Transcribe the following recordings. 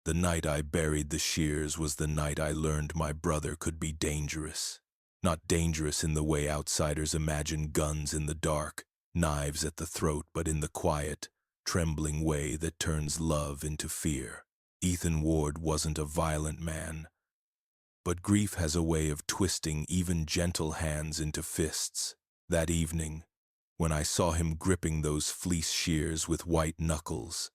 The night I buried the shears was the night I learned my brother could be dangerous. Not dangerous in the way outsiders imagine guns in the dark, knives at the throat, but in the quiet, trembling way that turns love into fear. Ethan Ward wasn't a violent man, but grief has a way of twisting even gentle hands into fists. That evening, when I saw him gripping those fleece shears with white knuckles,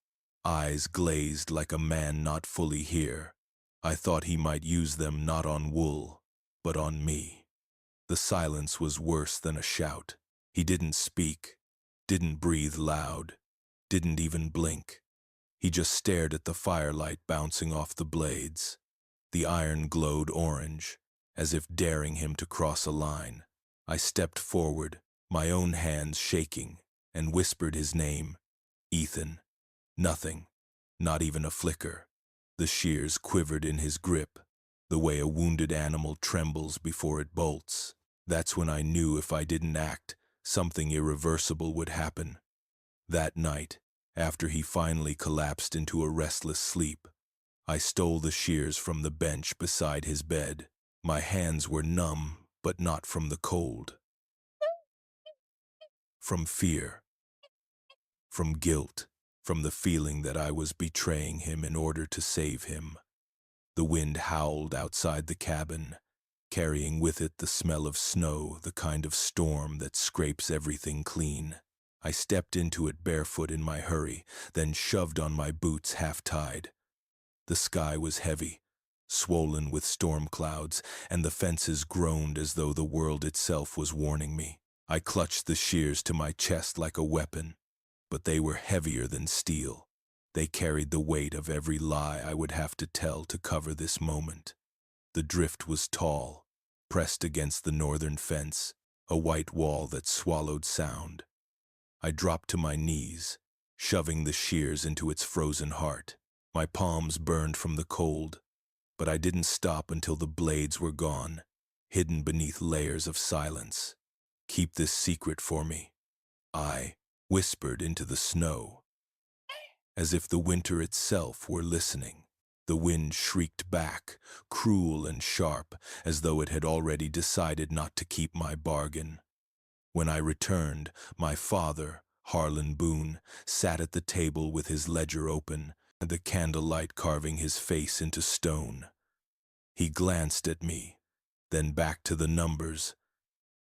eyes glazed like a man not fully here, I thought he might use them not on wool, but on me. The silence was worse than a shout. He didn't speak, didn't breathe loud, didn't even blink. He just stared at the firelight bouncing off the blades. The iron glowed orange, as if daring him to cross a line. I stepped forward, my own hands shaking, and whispered his name, Ethan. Nothing, not even a flicker. The shears quivered in his grip, the way a wounded animal trembles before it bolts. That's when I knew if I didn't act, something irreversible would happen. That night, after he finally collapsed into a restless sleep, I stole the shears from the bench beside his bed. My hands were numb, but not from the cold. From fear. From guilt. From the feeling that I was betraying him in order to save him. The wind howled outside the cabin, carrying with it the smell of snow, the kind of storm that scrapes everything clean. I stepped into it barefoot in my hurry, then shoved on my boots half-tied. The sky was heavy, swollen with storm clouds, and the fences groaned as though the world itself was warning me. I clutched the shears to my chest like a weapon, but they were heavier than steel. They carried the weight of every lie I would have to tell to cover this moment. The drift was tall, pressed against the northern fence, a white wall that swallowed sound. I dropped to my knees, shoving the shears into its frozen heart. My palms burned from the cold, but I didn't stop until the blades were gone, hidden beneath layers of silence. Keep this secret for me, I whispered into the snow, as if the winter itself were listening. The wind shrieked back, cruel and sharp, as though it had already decided not to keep my bargain. When I returned, my father, Harlan Boone, sat at the table with his ledger open, and the candlelight carving his face into stone. He glanced at me, then back to the numbers,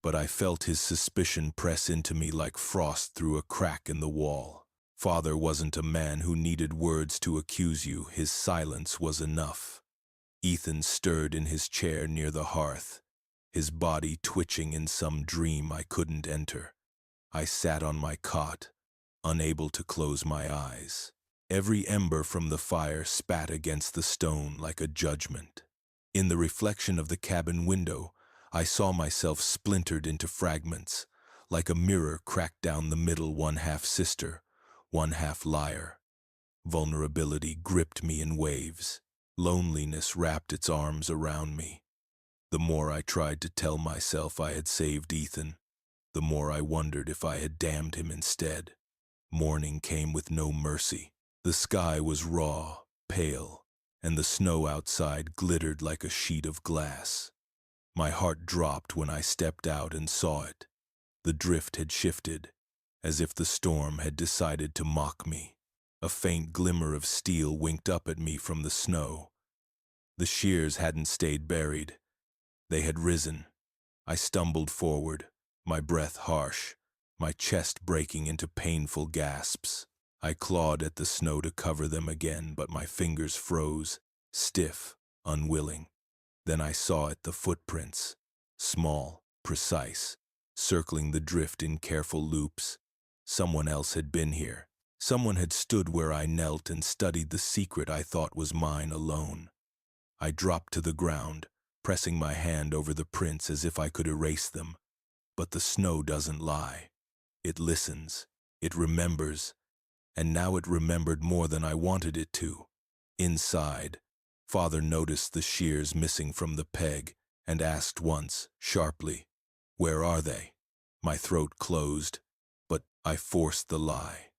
but I felt his suspicion press into me like frost through a crack in the wall. Father wasn't a man who needed words to accuse you. His silence was enough. Ethan stirred in his chair near the hearth, his body twitching in some dream I couldn't enter. I sat on my cot, unable to close my eyes. Every ember from the fire spat against the stone like a judgment. In the reflection of the cabin window, I saw myself splintered into fragments, like a mirror cracked down the middle, one half sister, one half liar. Vulnerability gripped me in waves. Loneliness wrapped its arms around me. The more I tried to tell myself I had saved Ethan, the more I wondered if I had damned him instead. Morning came with no mercy. The sky was raw, pale, and the snow outside glittered like a sheet of glass. My heart dropped when I stepped out and saw it. The drift had shifted, as if the storm had decided to mock me. A faint glimmer of steel winked up at me from the snow. The shears hadn't stayed buried. They had risen. I stumbled forward, my breath harsh, my chest breaking into painful gasps. I clawed at the snow to cover them again, but my fingers froze, stiff, unwilling. Then I saw it, the footprints, small, precise, circling the drift in careful loops. Someone else had been here. Someone had stood where I knelt and studied the secret I thought was mine alone. I dropped to the ground, pressing my hand over the prints as if I could erase them. But the snow doesn't lie. It listens, it remembers, and now it remembered more than I wanted it to. Inside, Father noticed the shears missing from the peg and asked once, sharply, "Where are they?" My throat closed, but I forced the lie.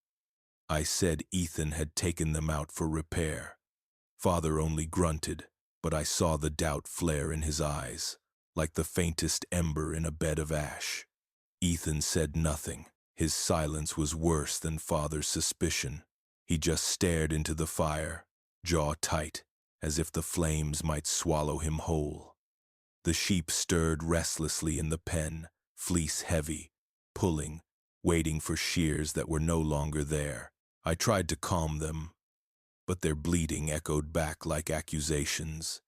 I said Ethan had taken them out for repair. Father only grunted, but I saw the doubt flare in his eyes, like the faintest ember in a bed of ash. Ethan said nothing. His silence was worse than Father's suspicion. He just stared into the fire, jaw tight, as if the flames might swallow him whole. The sheep stirred restlessly in the pen, fleece heavy, pulling, waiting for shears that were no longer there. I tried to calm them, but their bleating echoed back like accusations.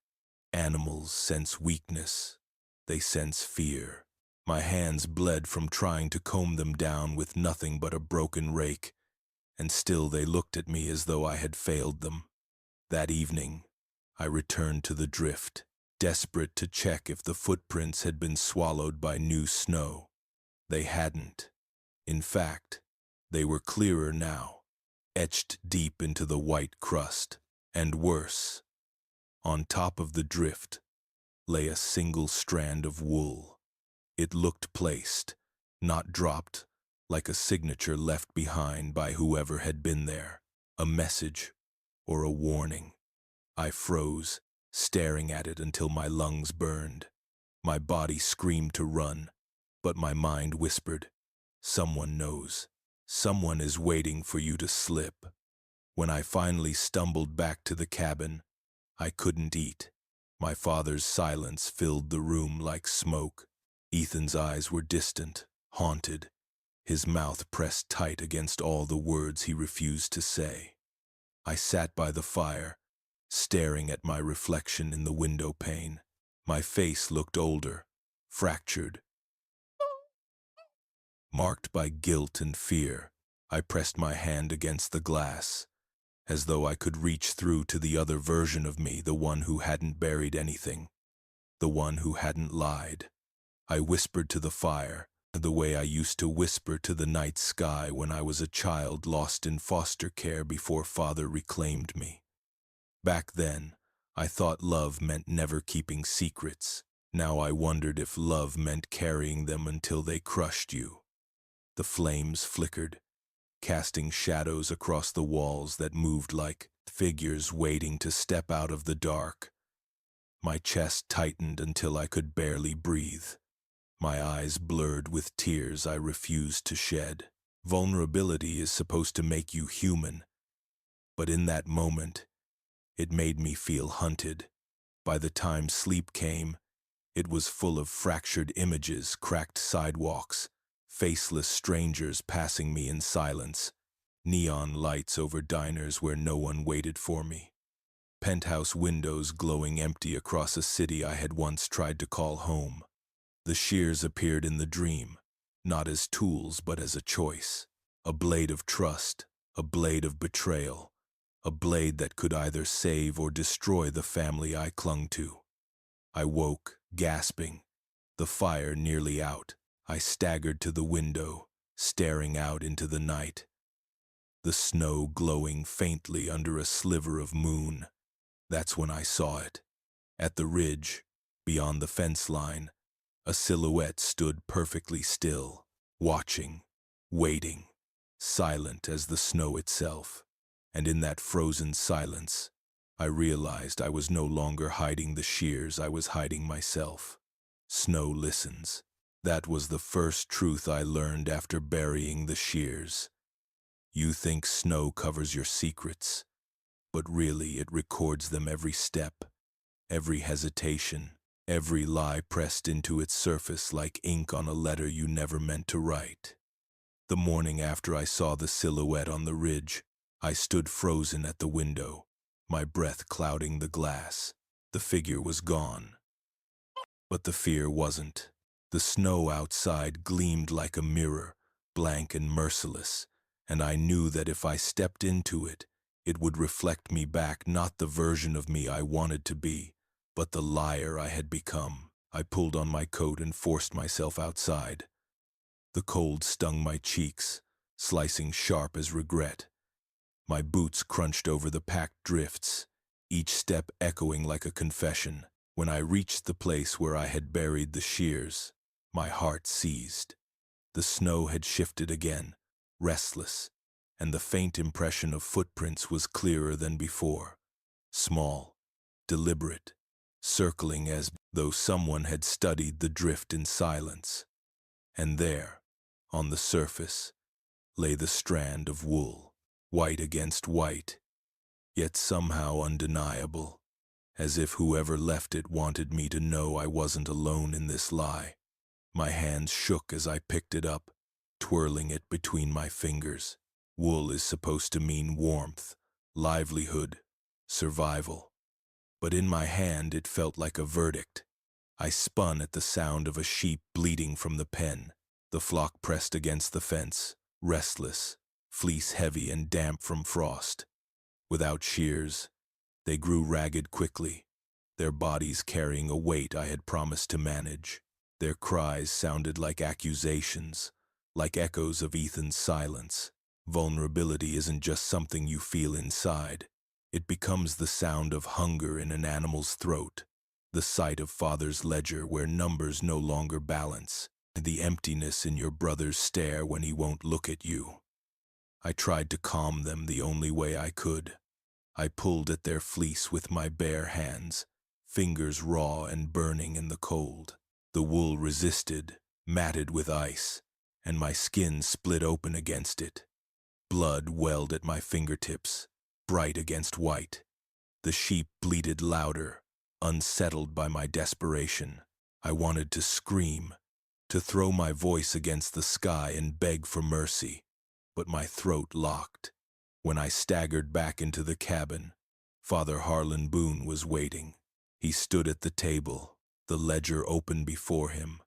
Animals sense weakness. They sense fear. My hands bled from trying to comb them down with nothing but a broken rake, and still they looked at me as though I had failed them. That evening, I returned to the drift, desperate to check if the footprints had been swallowed by new snow. They hadn't. In fact, they were clearer now, etched deep into the white crust. And worse, on top of the drift lay a single strand of wool. It looked placed, not dropped, like a signature left behind by whoever had been there, a message or a warning. I froze, staring at it until my lungs burned. My body screamed to run, but my mind whispered, "Someone knows. Someone is waiting for you to slip." When I finally stumbled back to the cabin, I couldn't eat. My father's silence filled the room like smoke. Ethan's eyes were distant, haunted, his mouth pressed tight against all the words he refused to say. I sat by the fire, staring at my reflection in the window pane. My face looked older, fractured, marked by guilt and fear. I pressed my hand against the glass, as though I could reach through to the other version of me, the one who hadn't buried anything, the one who hadn't lied. I whispered to the fire, the way I used to whisper to the night sky when I was a child lost in foster care before Father reclaimed me. Back then, I thought love meant never keeping secrets. Now I wondered if love meant carrying them until they crushed you. The flames flickered, casting shadows across the walls that moved like figures waiting to step out of the dark. My chest tightened until I could barely breathe. My eyes blurred with tears I refused to shed. Vulnerability is supposed to make you human, but in that moment, it made me feel hunted. By the time sleep came, it was full of fractured images, cracked sidewalks, faceless strangers passing me in silence, neon lights over diners where no one waited for me, penthouse windows glowing empty across a city I had once tried to call home. The shears appeared in the dream, not as tools but as a choice, a blade of trust, a blade of betrayal, a blade that could either save or destroy the family I clung to. I woke, gasping, the fire nearly out. I staggered to the window, staring out into the night, the snow glowing faintly under a sliver of moon. That's when I saw it. At the ridge, beyond the fence line, a silhouette stood perfectly still, watching, waiting, silent as the snow itself. And in that frozen silence, I realized I was no longer hiding the shears, I was hiding myself. Snow listens. That was the first truth I learned after burying the shears. You think snow covers your secrets, but really it records them every step, every hesitation, every lie pressed into its surface like ink on a letter you never meant to write. The morning after I saw the silhouette on the ridge, I stood frozen at the window, my breath clouding the glass. The figure was gone. But the fear wasn't. The snow outside gleamed like a mirror, blank and merciless, and I knew that if I stepped into it, it would reflect me back, not the version of me I wanted to be, but the liar I had become. I pulled on my coat and forced myself outside. The cold stung my cheeks, slicing sharp as regret. My boots crunched over the packed drifts, each step echoing like a confession. When I reached the place where I had buried the shears, my heart seized. The snow had shifted again, restless, and the faint impression of footprints was clearer than before. small, deliberate, circling as though someone had studied the drift in silence. And there, on the surface, lay the strand of wool, white against white, yet somehow undeniable, as if whoever left it wanted me to know I wasn't alone in this lie. My hands shook as I picked it up, twirling it between my fingers. Wool is supposed to mean warmth, livelihood, survival. But in my hand it felt like a verdict. I spun at the sound of a sheep bleating from the pen. The flock pressed against the fence, restless, fleece heavy and damp from frost. Without shears, they grew ragged quickly, their bodies carrying a weight I had promised to manage. Their cries sounded like accusations, like echoes of Ethan's silence. Vulnerability isn't just something you feel inside. It becomes the sound of hunger in an animal's throat, the sight of father's ledger where numbers no longer balance, and the emptiness in your brother's stare when he won't look at you. I tried to calm them the only way I could. I pulled at their fleece with my bare hands, fingers raw and burning in the cold. The wool resisted, matted with ice, and my skin split open against it. Blood welled at my fingertips, bright against white. The sheep bleated louder, unsettled by my desperation. I wanted to scream, to throw my voice against the sky and beg for mercy, but my throat locked. When I staggered back into the cabin, Father Harlan Boone was waiting. He stood at the table, the ledger open before him,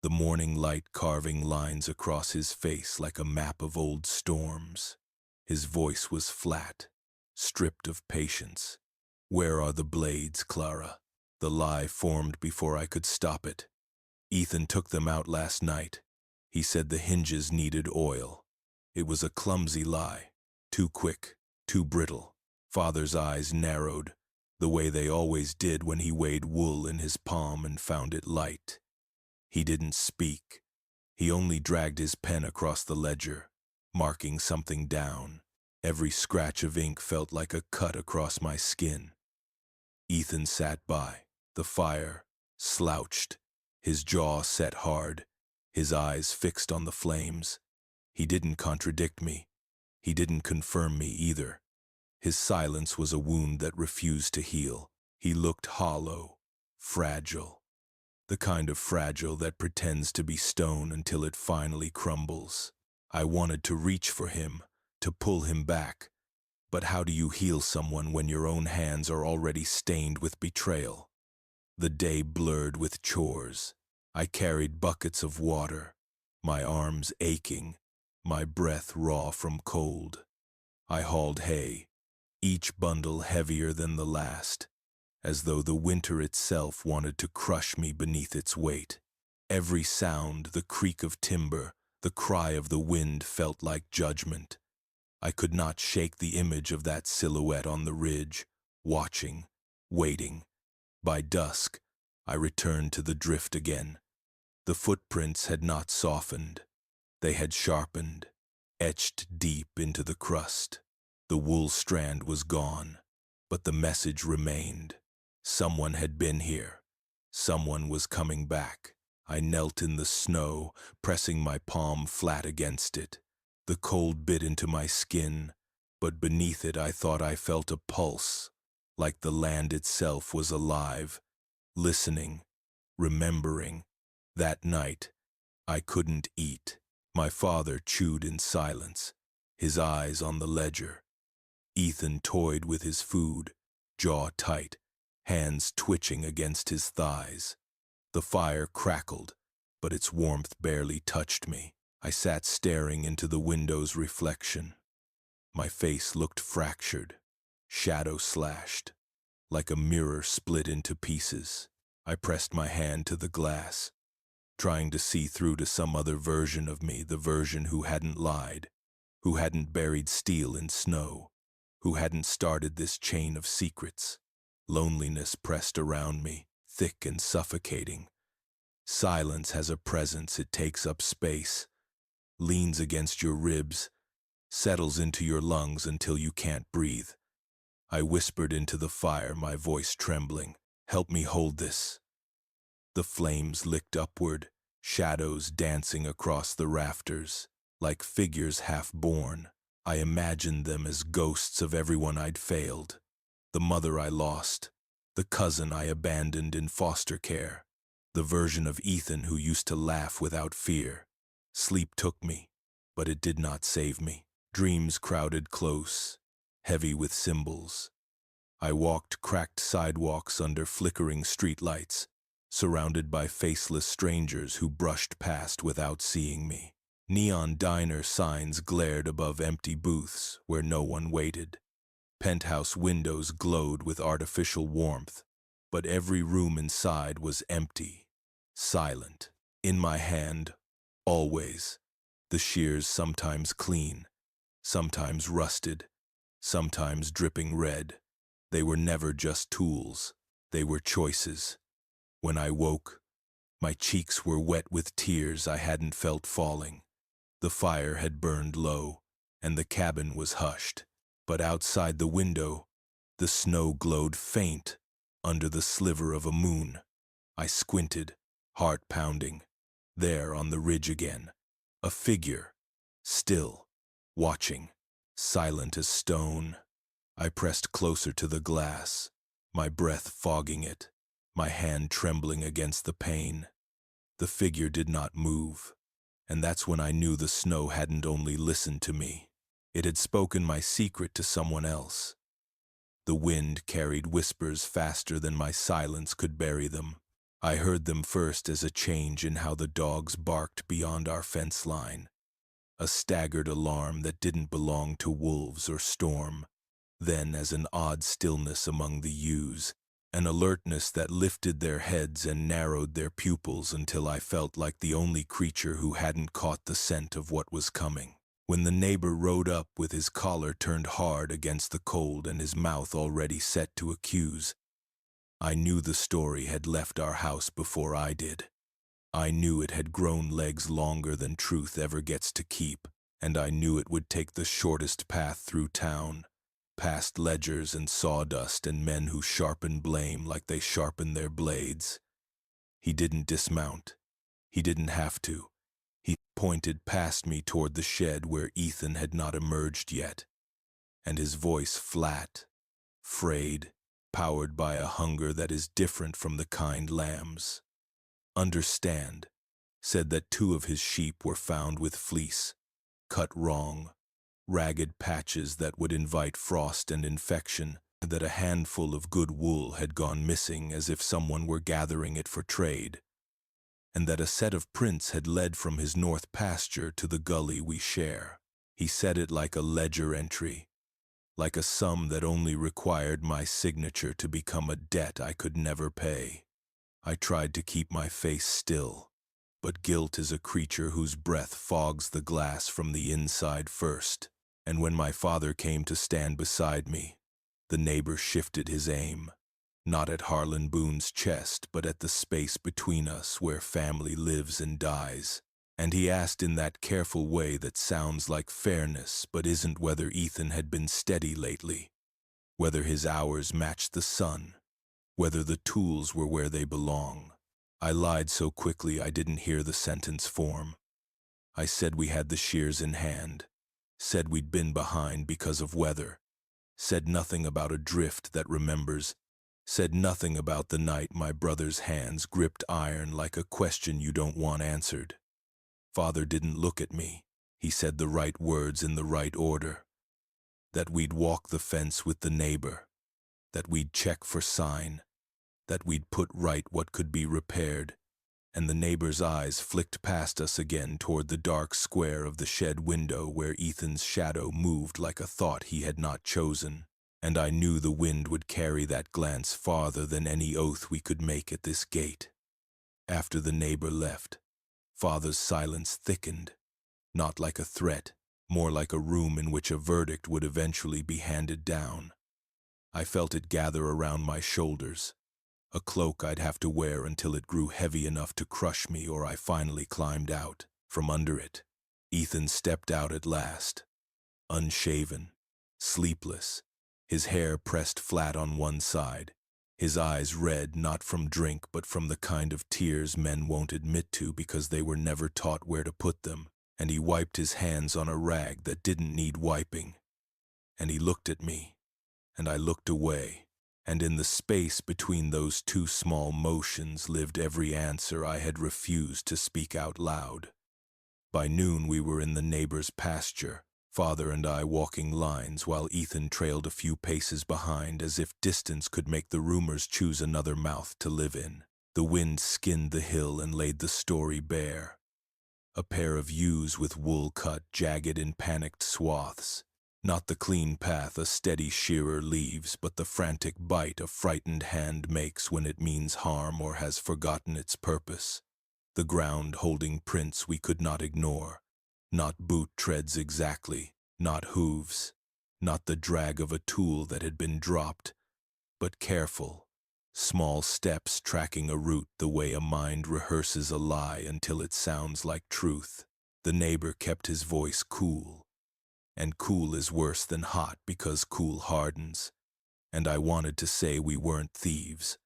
the morning light carving lines across his face like a map of old storms. His voice was flat, stripped of patience. "Where are the blades, Clara?" The lie formed before I could stop it. "Ethan took them out last night. He said the hinges needed oil." It was a clumsy lie, too quick, too brittle. Father's eyes narrowed, the way they always did when he weighed wool in his palm and found it light. He didn't speak. He only dragged his pen across the ledger, marking something down. Every scratch of ink felt like a cut across my skin. Ethan sat by, the fire, slouched, his jaw set hard, his eyes fixed on the flames. He didn't contradict me. He didn't confirm me either. His silence was a wound that refused to heal. He looked hollow, fragile, the kind of fragile that pretends to be stone until it finally crumbles. I wanted to reach for him, to pull him back. But how do you heal someone when your own hands are already stained with betrayal? The day blurred with chores. I carried buckets of water, my arms aching, my breath raw from cold. I hauled hay, each bundle heavier than the last, as though the winter itself wanted to crush me beneath its weight. Every sound, the creak of timber, the cry of the wind felt like judgment. I could not shake the image of that silhouette on the ridge, watching, waiting. By dusk, I returned to the drift again. The footprints had not softened. They had sharpened, etched deep into the crust. The wool strand was gone, but the message remained. Someone had been here. Someone was coming back. I knelt in the snow, pressing my palm flat against it. The cold bit into my skin, but beneath it I thought I felt a pulse, like the land itself was alive, listening, remembering. That night, I couldn't eat. My father chewed in silence, his eyes on the ledger. Ethan toyed with his food, jaw tight, hands twitching against his thighs. The fire crackled, but its warmth barely touched me. I sat staring into the window's reflection. My face looked fractured, shadow slashed, like a mirror split into pieces. I pressed my hand to the glass, trying to see through to some other version of me, the version who hadn't lied, who hadn't buried steel in snow, who hadn't started this chain of secrets. Loneliness pressed around me, thick and suffocating. Silence has a presence, it takes up space, leans against your ribs, settles into your lungs until you can't breathe. I whispered into the fire, my voice trembling. "Help me hold this." The flames licked upward, shadows dancing across the rafters. Like figures half-born, I imagined them as ghosts of everyone I'd failed. The mother I lost, the cousin I abandoned in foster care, the version of Ethan who used to laugh without fear. Sleep took me, but it did not save me. Dreams crowded close, heavy with symbols. I walked cracked sidewalks under flickering streetlights, surrounded by faceless strangers who brushed past without seeing me. Neon diner signs glared above empty booths where no one waited. Penthouse windows glowed with artificial warmth, but every room inside was empty, silent. In my hand, always, the shears sometimes clean, sometimes rusted, sometimes dripping red. They were never just tools, they were choices. When I woke, my cheeks were wet with tears I hadn't felt falling. The fire had burned low, and the cabin was hushed. But outside the window, the snow glowed faint under the sliver of a moon. I squinted, heart pounding. There on the ridge again, a figure, still, watching, silent as stone. I pressed closer to the glass, my breath fogging it, my hand trembling against the pane. The figure did not move, and that's when I knew the snow hadn't only listened to me. It had spoken my secret to someone else. The wind carried whispers faster than my silence could bury them. I heard them first as a change in how the dogs barked beyond our fence line, a staggered alarm that didn't belong to wolves or storm. Then as an odd stillness among the ewes, an alertness that lifted their heads and narrowed their pupils until I felt like the only creature who hadn't caught the scent of what was coming. When the neighbor rode up with his collar turned hard against the cold and his mouth already set to accuse, I knew the story had left our house before I did. I knew it had grown legs longer than truth ever gets to keep, and I knew it would take the shortest path through town, past ledgers and sawdust and men who sharpen blame like they sharpen their blades. He didn't dismount. He didn't have to. He pointed past me toward the shed where Ethan had not emerged yet, and his voice flat, frayed, powered by a hunger that is different from the kind lamb's. "Understand," said that 2 of his sheep were found with fleece, cut wrong, ragged patches that would invite frost and infection, that a handful of good wool had gone missing as if someone were gathering it for trade, and that a set of prints had led from his north pasture to the gully we share. He said it like a ledger entry, like a sum that only required my signature to become a debt I could never pay. I tried to keep my face still, but guilt is a creature whose breath fogs the glass from the inside first, and when my father came to stand beside me, the neighbor shifted his aim, not at Harlan Boone's chest, but at the space between us where family lives and dies, and he asked in that careful way that sounds like fairness but isn't whether Ethan had been steady lately, whether his hours matched the sun, whether the tools were where they belong. I lied so quickly I didn't hear the sentence form. I said we had the shears in hand, said we'd been behind because of weather, said nothing about a drift that remembers, said nothing about the night my brother's hands gripped iron like a question you don't want answered. Father didn't look at me. He said the right words in the right order. That we'd walk the fence with the neighbor, that we'd check for sign, that we'd put right what could be repaired, and the neighbor's eyes flicked past us again toward the dark square of the shed window where Ethan's shadow moved like a thought he had not chosen, and I knew the wind would carry that glance farther than any oath we could make at this gate. After the neighbor left, Father's silence thickened, not like a threat, more like a room in which a verdict would eventually be handed down. I felt it gather around my shoulders, a cloak I'd have to wear until it grew heavy enough to crush me or I finally climbed out. From under it, Ethan stepped out at last, unshaven, sleepless, his hair pressed flat on one side, his eyes red not from drink but from the kind of tears men won't admit to because they were never taught where to put them, and he wiped his hands on a rag that didn't need wiping. And he looked at me, and I looked away, and in the space between those two small motions lived every answer I had refused to speak out loud. By noon we were in the neighbor's pasture, Father and I walking lines while Ethan trailed a few paces behind as if distance could make the rumors choose another mouth to live in. The wind skinned the hill and laid the story bare. A pair of ewes with wool cut jagged in panicked swaths. Not the clean path a steady shearer leaves, but the frantic bite a frightened hand makes when it means harm or has forgotten its purpose. The ground holding prints we could not ignore. Not boot treads exactly, not hooves, not the drag of a tool that had been dropped, but careful, small steps tracking a route the way a mind rehearses a lie until it sounds like truth. The neighbor kept his voice cool, and cool is worse than hot because cool hardens. And I wanted to say we weren't thieves,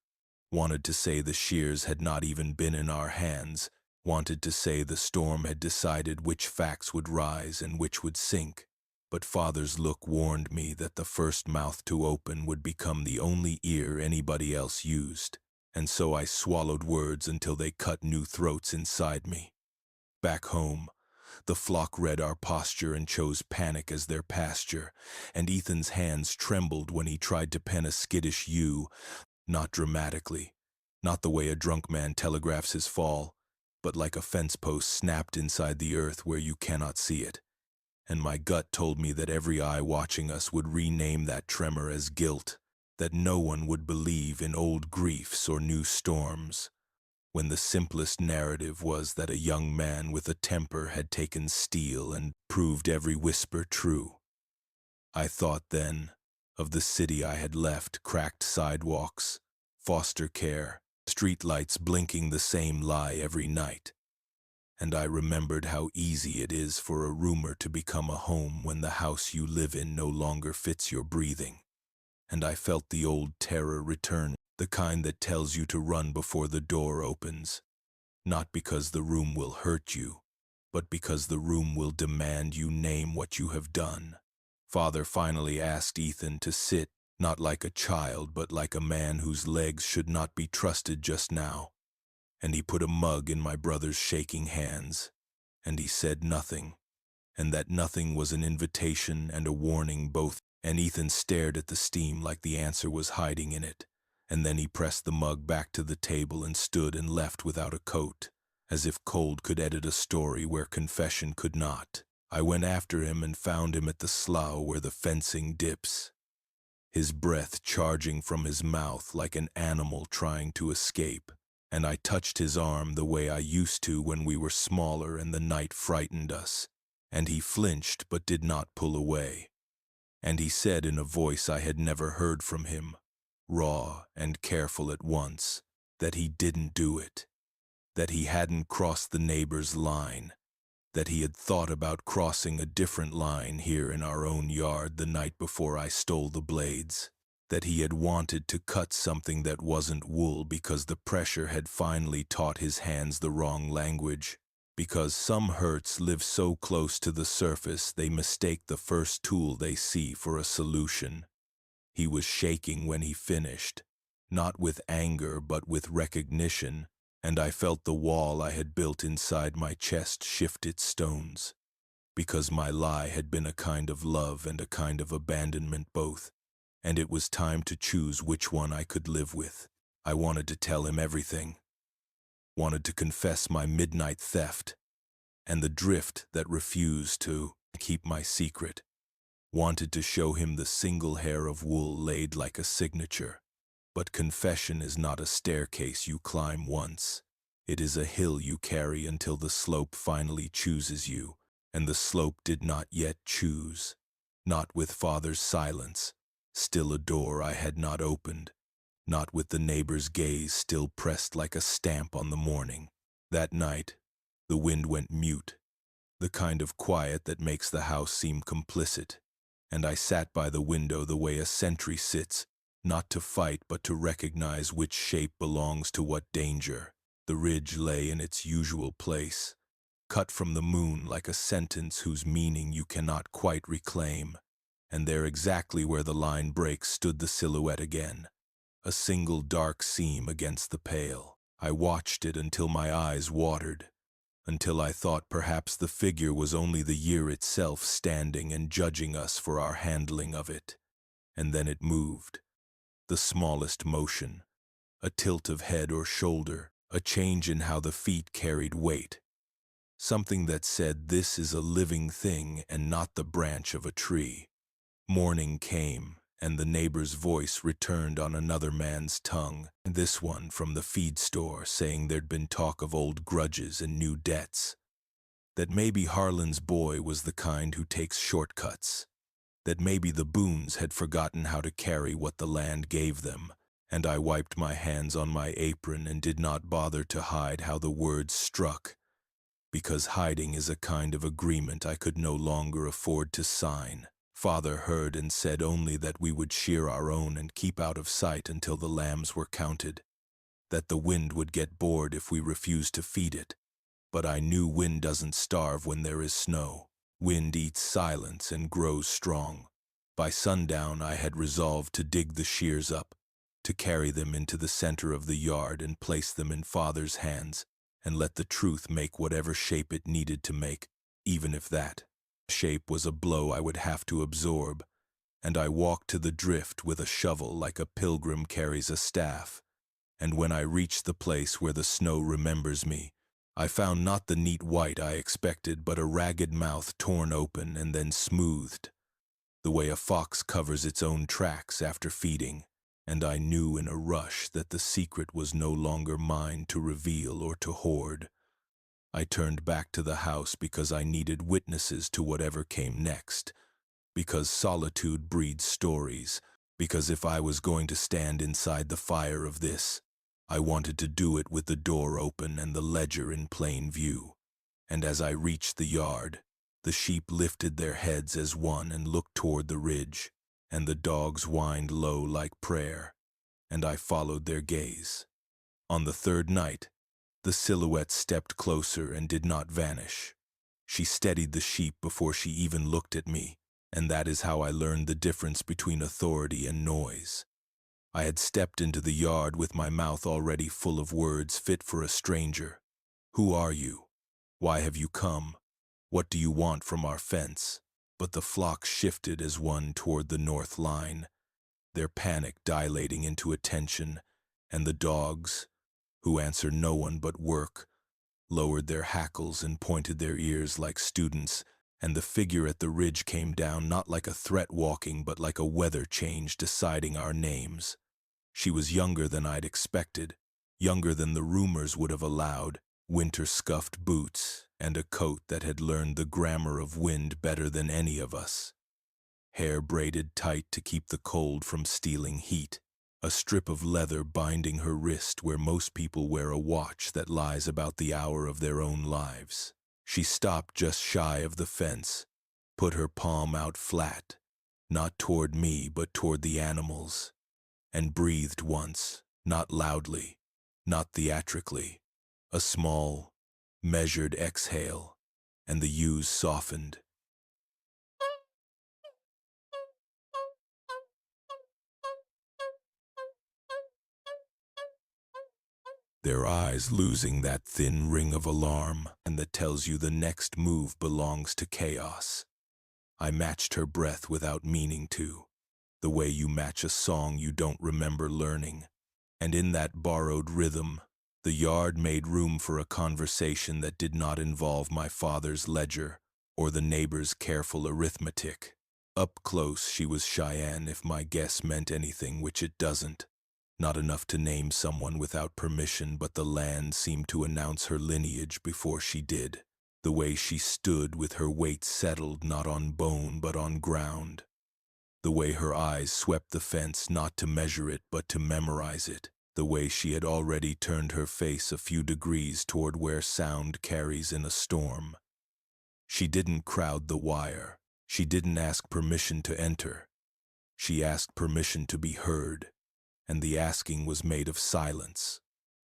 wanted to say the shears had not even been in our hands, wanted to say the storm had decided which facts would rise and which would sink. But Father's look warned me that the first mouth to open would become the only ear anybody else used, and so I swallowed words until they cut new throats inside me. Back home, the flock read our posture and chose panic as their pasture, and Ethan's hands trembled when he tried to pen a skittish "you," not dramatically, not the way a drunk man telegraphs his fall, but like a fence post snapped inside the earth where you cannot see it. And my gut told me that every eye watching us would rename that tremor as guilt, that no one would believe in old griefs or new storms, when the simplest narrative was that a young man with a temper had taken steel and proved every whisper true. I thought then of the city I had left, cracked sidewalks, foster care, streetlights blinking the same lie every night. And I remembered how easy it is for a rumor to become a home when the house you live in no longer fits your breathing. And I felt the old terror return, the kind that tells you to run before the door opens, not because the room will hurt you, but because the room will demand you name what you have done. Father finally asked Ethan to sit, not like a child, but like a man whose legs should not be trusted just now. And he put a mug in my brother's shaking hands, and he said nothing, and that nothing was an invitation and a warning both, and Ethan stared at the steam like the answer was hiding in it, and then he pressed the mug back to the table and stood and left without a coat, as if cold could edit a story where confession could not. I went after him and found him at the slough where the fencing dips, his breath charging from his mouth like an animal trying to escape, and I touched his arm the way I used to when we were smaller and the night frightened us, and he flinched but did not pull away. And he said in a voice I had never heard from him, raw and careful at once, that he didn't do it, that he hadn't crossed the neighbor's line, that he had thought about crossing a different line here in our own yard the night before I stole the blades, that he had wanted to cut something that wasn't wool because the pressure had finally taught his hands the wrong language, because some hurts live so close to the surface they mistake the first tool they see for a solution. He was shaking when he finished, not with anger but with recognition, and I felt the wall I had built inside my chest shift its stones, because my lie had been a kind of love and a kind of abandonment both, and it was time to choose which one I could live with. I wanted to tell him everything, wanted to confess my midnight theft, and the drift that refused to keep my secret, wanted to show him the single hair of wool laid like a signature. But confession is not a staircase you climb once. It is a hill you carry until the slope finally chooses you, and the slope did not yet choose. Not with Father's silence, still a door I had not opened, not with the neighbor's gaze still pressed like a stamp on the morning. That night, the wind went mute, the kind of quiet that makes the house seem complicit, and I sat by the window the way a sentry sits, not to fight but to recognize which shape belongs to what danger. The ridge lay in its usual place, cut from the moon like a sentence whose meaning you cannot quite reclaim, and there exactly where the line breaks stood the silhouette again, a single dark seam against the pale. I watched it until my eyes watered, until I thought perhaps the figure was only the year itself standing and judging us for our handling of it. And then it moved. The smallest motion, a tilt of head or shoulder, a change in how the feet carried weight. Something that said this is a living thing and not the branch of a tree. Morning came, and the neighbor's voice returned on another man's tongue, this one from the feed store, saying there'd been talk of old grudges and new debts. That maybe Harlan's boy was the kind who takes shortcuts. That maybe the Boones had forgotten how to carry what the land gave them, and I wiped my hands on my apron and did not bother to hide how the words struck, because hiding is a kind of agreement I could no longer afford to sign. Father heard and said only that we would shear our own and keep out of sight until the lambs were counted, that the wind would get bored if we refused to feed it. But I knew wind doesn't starve when there is snow. Wind eats silence and grows strong. By sundown I had resolved to dig the shears up, to carry them into the center of the yard and place them in Father's hands, and let the truth make whatever shape it needed to make, even if that shape was a blow I would have to absorb. And I walked to the drift with a shovel like a pilgrim carries a staff. And when I reached the place where the snow remembers me, I found not the neat white I expected, but a ragged mouth torn open and then smoothed, the way a fox covers its own tracks after feeding. And I knew in a rush that the secret was no longer mine to reveal or to hoard. I turned back to the house because I needed witnesses to whatever came next, because solitude breeds stories, because if I was going to stand inside the fire of this, I wanted to do it with the door open and the ledger in plain view. And as I reached the yard, the sheep lifted their heads as one and looked toward the ridge, and the dogs whined low like prayer, and I followed their gaze. On the third night, the silhouette stepped closer and did not vanish. She steadied the sheep before she even looked at me, and that is how I learned the difference between authority and noise. I had stepped into the yard with my mouth already full of words fit for a stranger. Who are you? Why have you come? What do you want from our fence? But the flock shifted as one toward the north line, their panic dilating into attention, and the dogs, who answer no one but work, lowered their hackles and pointed their ears like students, and the figure at the ridge came down not like a threat walking but like a weather change deciding our names. She was younger than I'd expected, younger than the rumors would have allowed, winter-scuffed boots and a coat that had learned the grammar of wind better than any of us. Hair braided tight to keep the cold from stealing heat, a strip of leather binding her wrist where most people wear a watch that lies about the hour of their own lives. She stopped just shy of the fence, put her palm out flat, not toward me but toward the animals, and breathed once, not loudly, not theatrically, a small, measured exhale, and the ewes softened. Their eyes losing that thin ring of alarm and that tells you the next move belongs to chaos. I matched her breath without meaning to, the way you match a song you don't remember learning. And in that borrowed rhythm, the yard made room for a conversation that did not involve my father's ledger or the neighbor's careful arithmetic. Up close she was Cheyenne if my guess meant anything, which it doesn't. Not enough to name someone without permission, but the land seemed to announce her lineage before she did. The way she stood with her weight settled not on bone but on ground. The way her eyes swept the fence not to measure it but to memorize it. The way she had already turned her face a few degrees toward where sound carries in a storm. She didn't crowd the wire. She didn't ask permission to enter. She asked permission to be heard, and the asking was made of silence,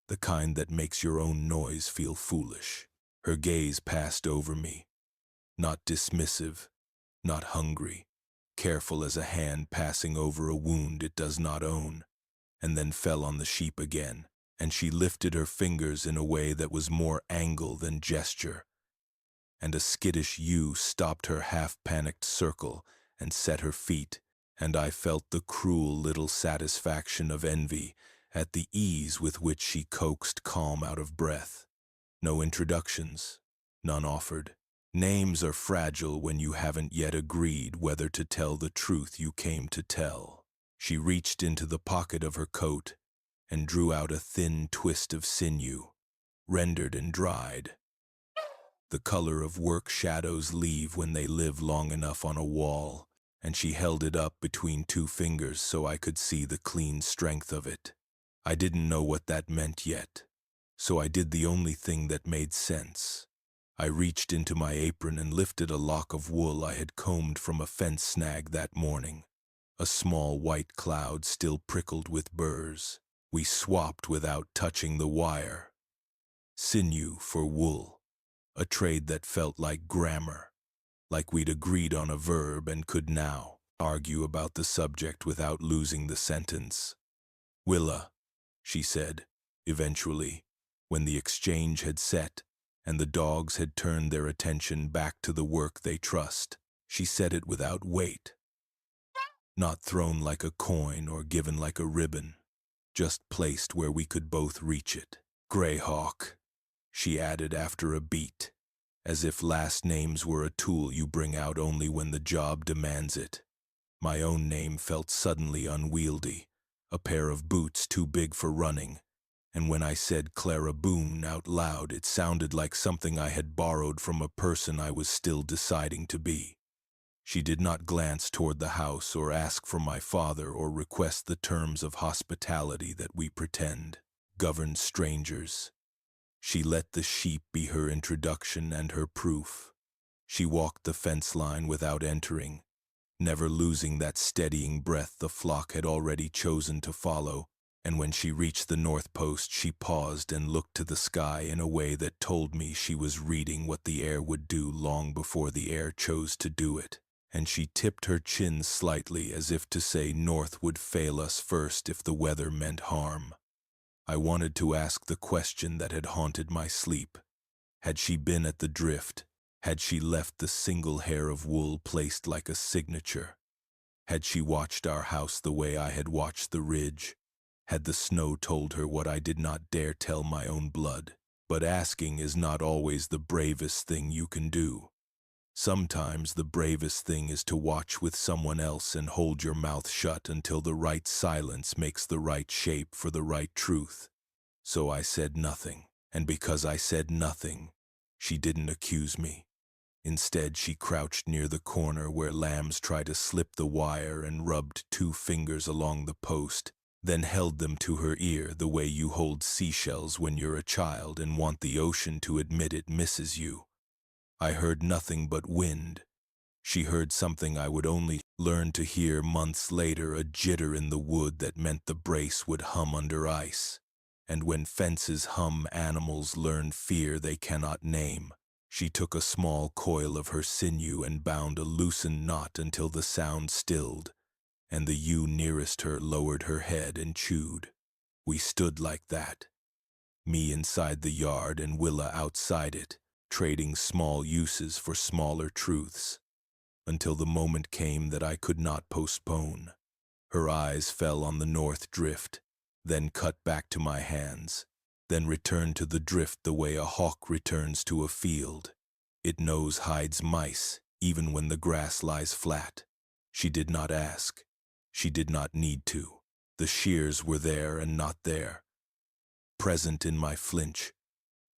the kind that makes your own noise feel foolish. Her gaze passed over me, not dismissive, not hungry, careful as a hand passing over a wound it does not own, and then fell on the sheep again, and she lifted her fingers in a way that was more angle than gesture, and a skittish ewe stopped her half-panicked circle and set her feet, and I felt the cruel little satisfaction of envy at the ease with which she coaxed calm out of breath. No introductions, none offered. Names are fragile when you haven't yet agreed whether to tell the truth you came to tell. She reached into the pocket of her coat and drew out a thin twist of sinew, rendered and dried. The color of work shadows leave when they live long enough on a wall, and she held it up between two fingers so I could see the clean strength of it. I didn't know what that meant yet, so I did the only thing that made sense. I reached into my apron and lifted a lock of wool I had combed from a fence snag that morning, a small white cloud still prickled with burrs. We swapped without touching the wire. Sinew for wool, a trade that felt like grammar, like we'd agreed on a verb and could now argue about the subject without losing the sentence. "Willa," she said, eventually, when the exchange had set and the dogs had turned their attention back to the work they trust. She said it without weight, not thrown like a coin or given like a ribbon, just placed where we could both reach it. "Greyhawk," she added after a beat, as if last names were a tool you bring out only when the job demands it. My own name felt suddenly unwieldy, a pair of boots too big for running, and when I said Clara Boone out loud, it sounded like something I had borrowed from a person I was still deciding to be. She did not glance toward the house or ask for my father or request the terms of hospitality that we pretend govern strangers. She let the sheep be her introduction and her proof. She walked the fence line without entering, never losing that steadying breath the flock had already chosen to follow, and when she reached the north post she paused and looked to the sky in a way that told me she was reading what the air would do long before the air chose to do it, and she tipped her chin slightly as if to say north would fail us first if the weather meant harm. I wanted to ask the question that had haunted my sleep. Had she been at the drift? Had she left the single hair of wool placed like a signature? Had she watched our house the way I had watched the ridge? Had the snow told her what I did not dare tell my own blood? But asking is not always the bravest thing you can do. Sometimes the bravest thing is to watch with someone else and hold your mouth shut until the right silence makes the right shape for the right truth. So I said nothing, and because I said nothing, she didn't accuse me. Instead, she crouched near the corner where lambs try to slip the wire and rubbed two fingers along the post, then held them to her ear the way you hold seashells when you're a child and want the ocean to admit it misses you. I heard nothing but wind. She heard something I would only learn to hear months later, a jitter in the wood that meant the brace would hum under ice. And when fences hum, animals learn fear they cannot name. She took a small coil of her sinew and bound a loosened knot until the sound stilled, and the ewe nearest her lowered her head and chewed. We stood like that, me inside the yard and Willa outside it, trading small uses for smaller truths, until the moment came that I could not postpone. Her eyes fell on the north drift, then cut back to my hands, then returned to the drift the way a hawk returns to a field. It knows hides mice, even when the grass lies flat. She did not ask. She did not need to. The shears were there and not there. Present in my flinch,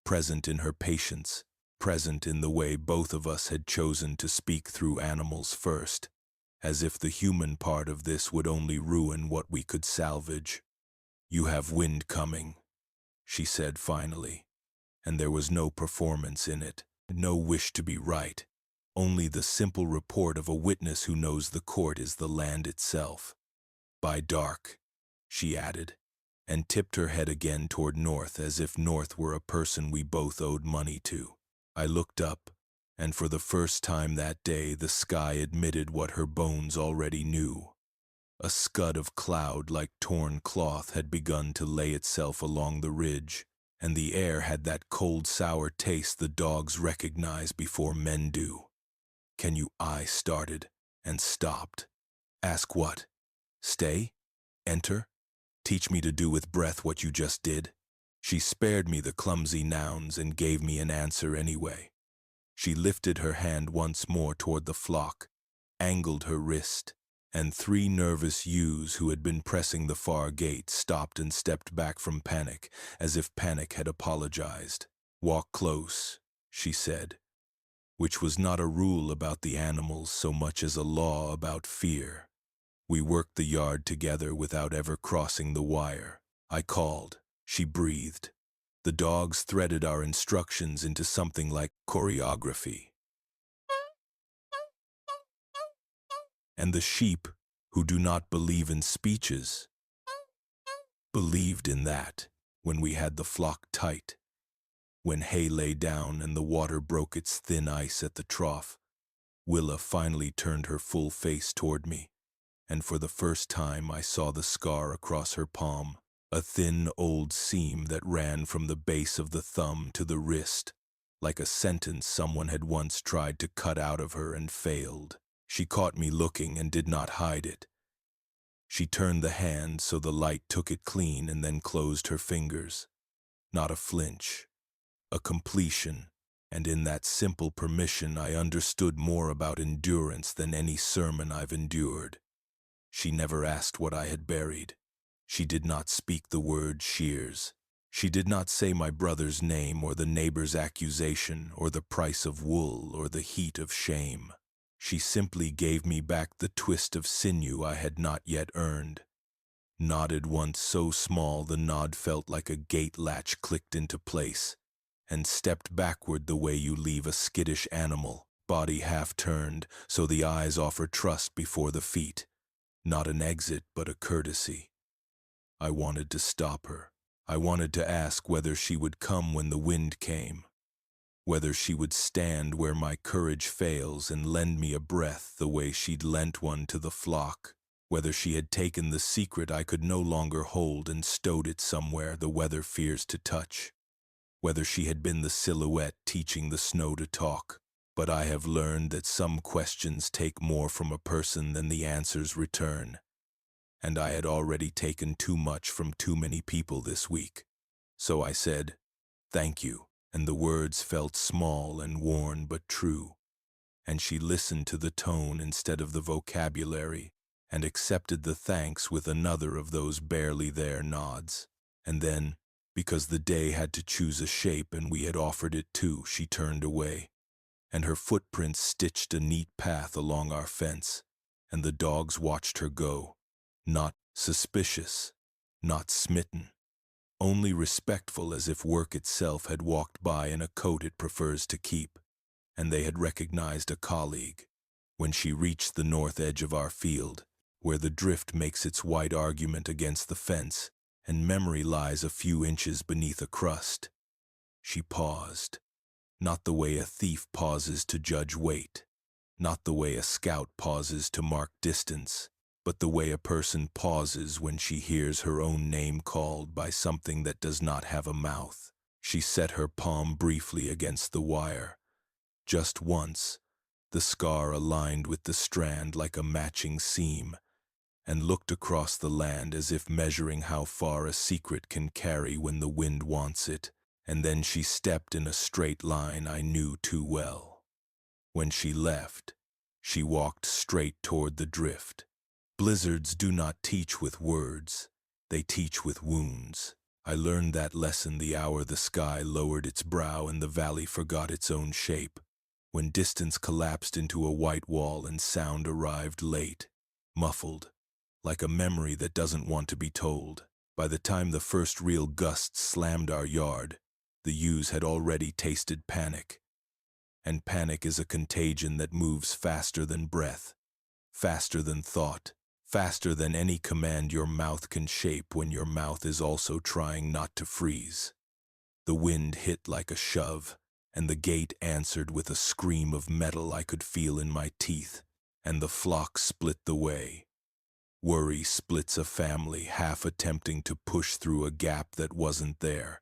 present in her patience, present in the way both of us had chosen to speak through animals first, as if the human part of this would only ruin what we could salvage. "You have wind coming," she said finally, and there was no performance in it, no wish to be right, Only the simple report of a witness who knows the court is the land itself. By dark, she added, and tipped her head again toward north as if north were a person we both owed money to. I looked up, and for the first time that day the sky admitted what her bones already knew. A scud of cloud like torn cloth had begun to lay itself along the ridge, and the air had that cold, sour taste the dogs recognize before men do. "Can you?" I started, and stopped. "Ask what? Stay? Enter? Teach me to do with breath what you just did?" She spared me the clumsy nouns and gave me an answer anyway. She lifted her hand once more toward the flock, angled her wrist, and 3 nervous ewes who had been pressing the far gate stopped and stepped back from panic, as if panic had apologized. "Walk close," she said, which was not a rule about the animals so much as a law about fear. We worked the yard together without ever crossing the wire. I called. She breathed. The dogs threaded our instructions into something like choreography. And the sheep, who do not believe in speeches, believed in that when we had the flock tight. When hay lay down and the water broke its thin ice at the trough, Willa finally turned her full face toward me, and for the first time I saw the scar across her palm, a thin old seam that ran from the base of the thumb to the wrist, like a sentence someone had once tried to cut out of her and failed. She caught me looking and did not hide it. She turned the hand so the light took it clean and then closed her fingers. Not a flinch, a completion, and in that simple permission I understood more about endurance than any sermon I've endured. She never asked what I had buried. She did not speak the word shears. She did not say my brother's name or the neighbor's accusation or the price of wool or the heat of shame. She simply gave me back the twist of sinew I had not yet earned. Nodded once so small the nod felt like a gate latch clicked into place, and stepped backward the way you leave a skittish animal, body half turned, so the eyes offer trust before the feet. Not an exit, but a courtesy. I wanted to stop her. I wanted to ask whether she would come when the wind came, whether she would stand where my courage fails and lend me a breath the way she'd lent one to the flock, whether she had taken the secret I could no longer hold and stowed it somewhere the weather fears to touch, whether she had been the silhouette teaching the snow to talk. But I have learned that some questions take more from a person than the answers return, and I had already taken too much from too many people this week. So I said, "Thank you," and the words felt small and worn but true, and she listened to the tone instead of the vocabulary, and accepted the thanks with another of those barely there nods. And then, because the day had to choose a shape and we had offered it too, she turned away, and her footprints stitched a neat path along our fence, and the dogs watched her go, not suspicious, not smitten, only respectful, as if work itself had walked by in a coat it prefers to keep, and they had recognized a colleague. When she reached the north edge of our field, where the drift makes its white argument against the fence, and memory lies a few inches beneath a crust, she paused. Not the way a thief pauses to judge weight, not the way a scout pauses to mark distance, but the way a person pauses when she hears her own name called by something that does not have a mouth. She set her palm briefly against the wire. Just once, the scar aligned with the strand like a matching seam, and looked across the land as if measuring how far a secret can carry when the wind wants it. And then she stepped in a straight line I knew too well. When she left, she walked straight toward the drift. Blizzards do not teach with words, they teach with wounds. I learned that lesson the hour the sky lowered its brow and the valley forgot its own shape, when distance collapsed into a white wall and sound arrived late, muffled, like a memory that doesn't want to be told. By the time the first real gusts slammed our yard, the ewes had already tasted panic. and panic is a contagion that moves faster than breath, faster than thought, faster than any command your mouth can shape when your mouth is also trying not to freeze. The wind hit like a shove, and the gate answered with a scream of metal I could feel in my teeth, and the flock split the way. Worry splits a family, half attempting to push through a gap that wasn't there,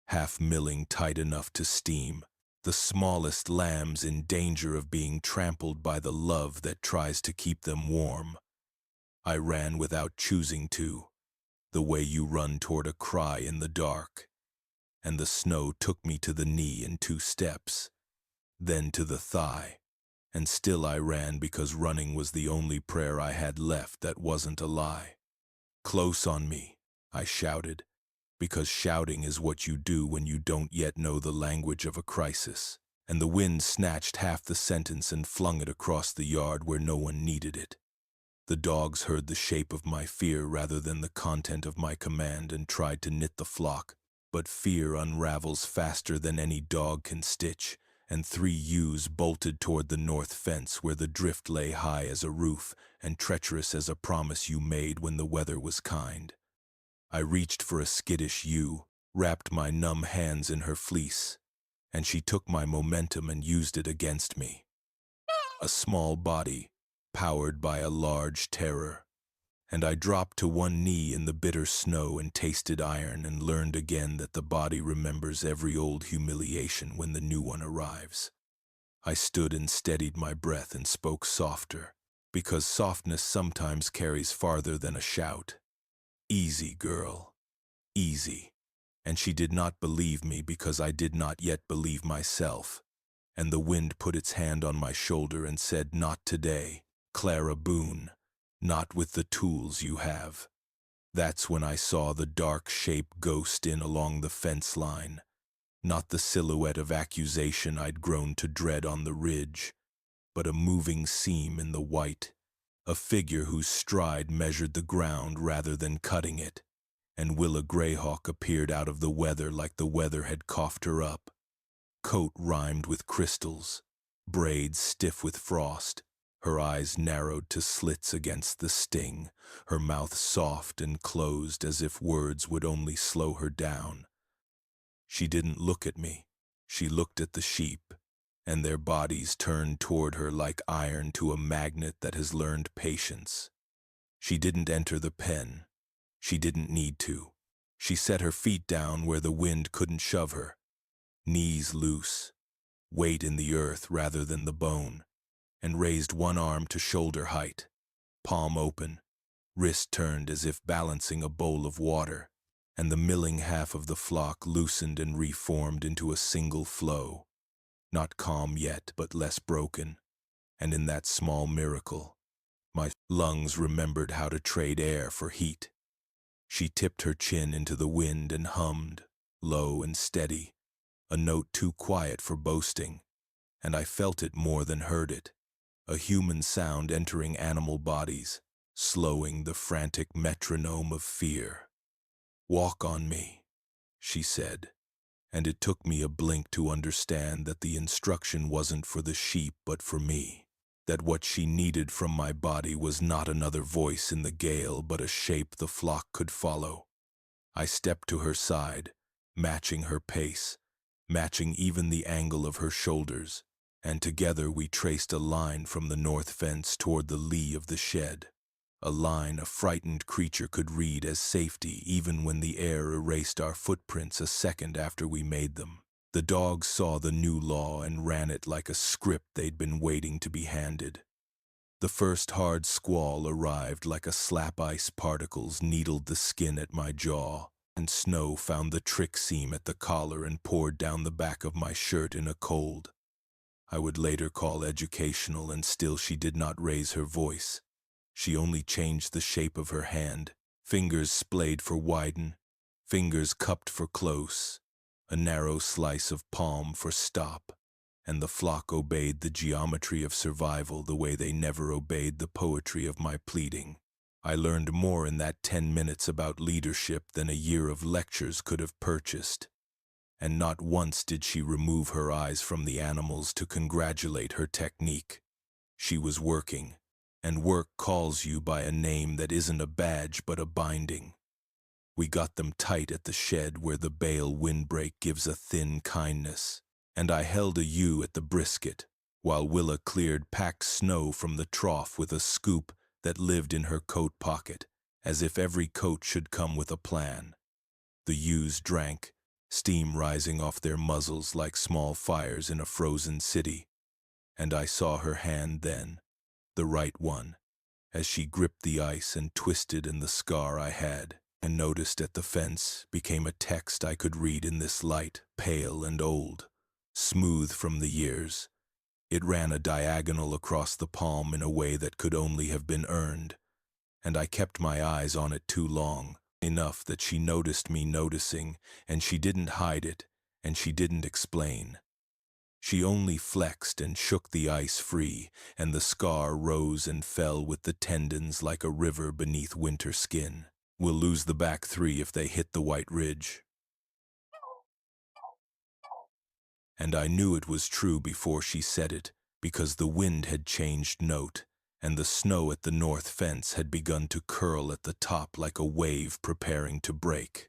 half milling tight enough to steam, the smallest lambs in danger of being trampled by the love that tries to keep them warm. I ran without choosing to, the way you run toward a cry in the dark, and the snow took me to the knee in 2 steps, then to the thigh, and still I ran because running was the only prayer I had left that wasn't a lie. Close on me, I shouted, because shouting is what you do when you don't yet know the language of a crisis, and the wind snatched half the sentence and flung it across the yard where no one needed it. The dogs heard the shape of my fear rather than the content of my command and tried to knit the flock, but fear unravels faster than any dog can stitch, and 3 ewes bolted toward the north fence where the drift lay high as a roof and treacherous as a promise you made when the weather was kind. I reached for a skittish ewe, wrapped my numb hands in her fleece, and she took my momentum and used it against me. A small body, powered by a large terror, and I dropped to one knee in the bitter snow and tasted iron and learned again that the body remembers every old humiliation when the new one arrives. I stood and steadied my breath and spoke softer, because softness sometimes carries farther than a shout. Easy, girl. Easy. And she did not believe me because I did not yet believe myself. And the wind put its hand on my shoulder and said, "Not today, Clara Boone. Not with the tools you have." That's when I saw the dark shape ghost in along the fence line, not the silhouette of accusation I'd grown to dread on the ridge, but a moving seam in the white, a figure whose stride measured the ground rather than cutting it, and Willa Greyhawk appeared out of the weather like the weather had coughed her up. Coat rimed with crystals, braids stiff with frost, her eyes narrowed to slits against the sting, her mouth soft and closed as if words would only slow her down. She didn't look at me, she looked at the sheep, and their bodies turned toward her like iron to a magnet that has learned patience. She didn't enter the pen. She didn't need to. She set her feet down where the wind couldn't shove her, knees loose, weight in the earth rather than the bone, and raised one arm to shoulder height, palm open, wrist turned as if balancing a bowl of water, and the milling half of the flock loosened and reformed into a single flow, not calm yet but less broken, and in that small miracle, my lungs remembered how to trade air for heat. She tipped her chin into the wind and hummed, low and steady, a note too quiet for boasting, and I felt it more than heard it, a human sound entering animal bodies, slowing the frantic metronome of fear. "Walk on me," she said, and it took me a blink to understand that the instruction wasn't for the sheep but for me, that what she needed from my body was not another voice in the gale but a shape the flock could follow. I stepped to her side, matching her pace, matching even the angle of her shoulders, and together we traced a line from the north fence toward the lee of the shed, a line a frightened creature could read as safety even when the air erased our footprints a second after we made them. The dogs saw the new law and ran it like a script they'd been waiting to be handed. The first hard squall arrived like a slap ice particles needled the skin at my jaw, and snow found the trick seam at the collar and poured down the back of my shirt in a cold I would later call educational, and still she did not raise her voice. She only changed the shape of her hand, fingers splayed for widen, fingers cupped for close, a narrow slice of palm for stop, and the flock obeyed the geometry of survival the way they never obeyed the poetry of my pleading. I learned more in that 10 minutes about leadership than a year of lectures could have purchased. and not once did she remove her eyes from the animals to congratulate her technique. She was working, and work calls you by a name that isn't a badge but a binding. We got them tight at the shed where the bale windbreak gives a thin kindness, and I held a ewe at the brisket, while Willa cleared packed snow from the trough with a scoop that lived in her coat pocket, as if every coat should come with a plan. The ewes drank, steam rising off their muzzles like small fires in a frozen city, and I saw her hand then, the right one, as she gripped the ice and twisted in the scar I had, and noticed at the fence became a text I could read in this light, pale and old, smooth from the years. It ran a diagonal across the palm in a way that could only have been earned, and I kept my eyes on it too long, enough that she noticed me noticing, and she didn't hide it, and she didn't explain. She only flexed and shook the ice free, and the scar rose and fell with the tendons like a river beneath winter skin. We'll lose the back three if they hit the white ridge. And I knew it was true before she said it, because the wind had changed note, and the snow at the north fence had begun to curl at the top like a wave preparing to break.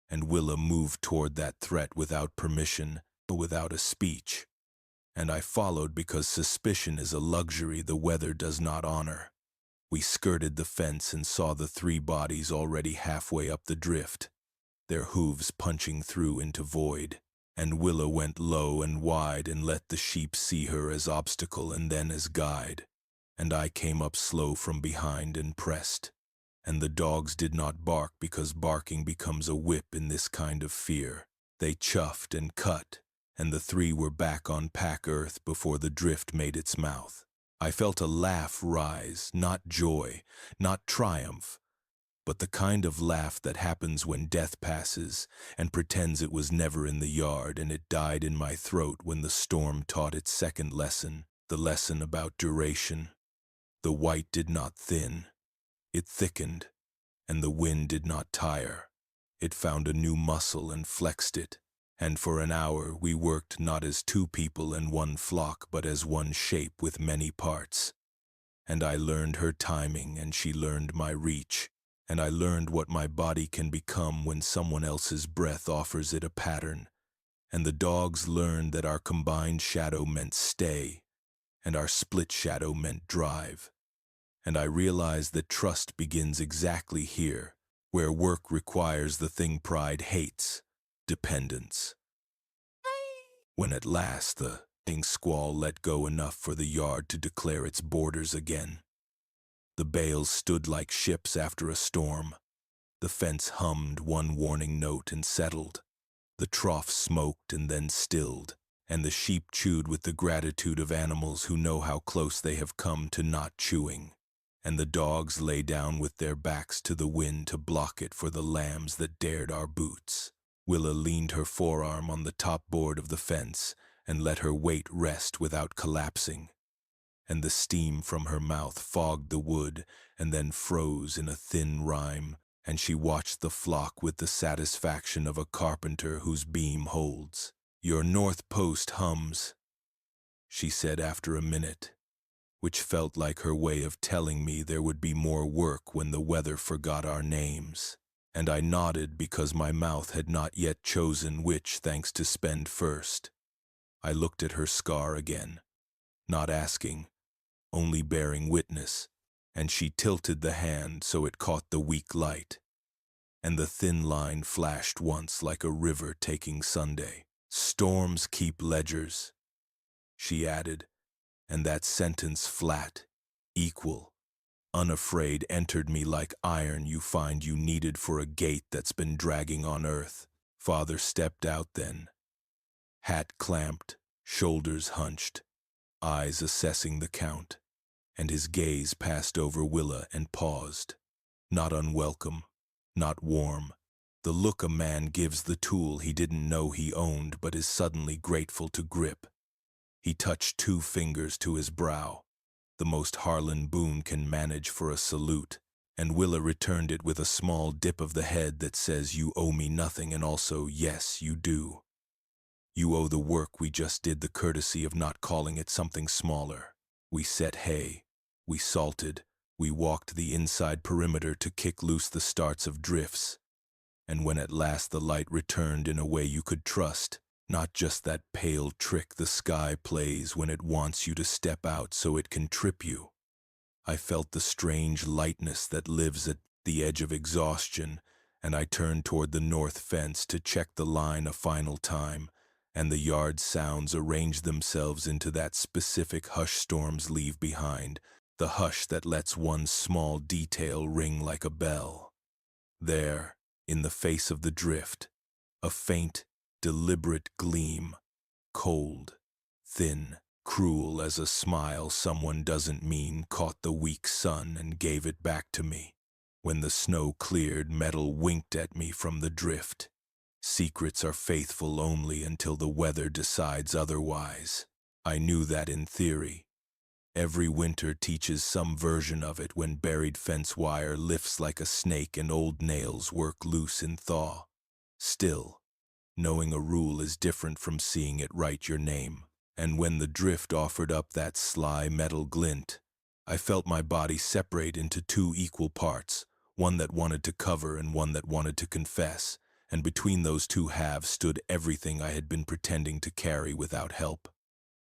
And Willa moved toward that threat without permission, without a speech. And I followed because suspicion is a luxury the weather does not honor. We skirted the fence and saw the three bodies already halfway up the drift, their hooves punching through into void. And Willa went low and wide and let the sheep see her as obstacle and then as guide. And I came up slow from behind and pressed. And the dogs did not bark because barking becomes a whip in this kind of fear. They chuffed and cut, and the three were back on pack earth before the drift made its mouth. I felt a laugh rise, not joy, not triumph, but the kind of laugh that happens when death passes and pretends it was never in the yard, and it died in my throat when the storm taught its second lesson, the lesson about duration. The white did not thin. It thickened, and the wind did not tire. It found a new muscle and flexed it, and for an hour we worked not as two people in one flock but as one shape with many parts. And I learned her timing and she learned my reach, and I learned what my body can become when someone else's breath offers it a pattern. And the dogs learned that our combined shadow meant stay, and our split shadow meant drive. And I realized that trust begins exactly here, where work requires the thing pride hates, dependence. When at last the squall let go enough for the yard to declare its borders again, the bales stood like ships after a storm. The fence hummed one warning note and settled. The trough smoked and then stilled, and the sheep chewed with the gratitude of animals who know how close they have come to not chewing. And the dogs lay down with their backs to the wind to block it for the lambs that dared our boots. Willa leaned her forearm on the top board of the fence and let her weight rest without collapsing. And the steam from her mouth fogged the wood and then froze in a thin rime, and she watched the flock with the satisfaction of a carpenter whose beam holds. "Your north post hums," she said after a minute, which felt like her way of telling me there would be more work when the weather forgot our names. And I nodded because my mouth had not yet chosen which thanks to spend first. I looked at her scar again, not asking, only bearing witness, and she tilted the hand so it caught the weak light. And the thin line flashed once like a river taking Sunday. "Storms keep ledgers," she added, and that sentence flat, equal, unafraid entered me like iron you find you needed for a gate that's been dragging on earth. Father stepped out then, hat clamped, shoulders hunched, eyes assessing the count, and his gaze passed over Willa and paused. Not unwelcome, not warm, the look a man gives the tool he didn't know he owned but is suddenly grateful to grip. He touched 2 fingers to his brow, the most Harlan Boone can manage for a salute, and Willa returned it with a small dip of the head that says you owe me nothing and also yes, you do. You owe the work we just did the courtesy of not calling it something smaller. We set hay, we salted, we walked the inside perimeter to kick loose the starts of drifts. And when at last the light returned in a way you could trust, not just that pale trick the sky plays when it wants you to step out so it can trip you, I felt the strange lightness that lives at the edge of exhaustion, and I turned toward the north fence to check the line a final time, and the yard sounds arranged themselves into that specific hush storms leave behind, the hush that lets one small detail ring like a bell. There, in the face of the drift, a faint, deliberate gleam, cold, thin, cruel as a smile someone doesn't mean, caught the weak sun and gave it back to me. When the snow cleared, metal winked at me from the drift. Secrets are faithful only until the weather decides otherwise. I knew that in theory. Every winter teaches some version of it when buried fence wire lifts like a snake and old nails work loose in thaw. Still, knowing a rule is different from seeing it write your name. And when the drift offered up that sly metal glint, I felt my body separate into two equal parts, one that wanted to cover and one that wanted to confess, and between those two halves stood everything I had been pretending to carry without help.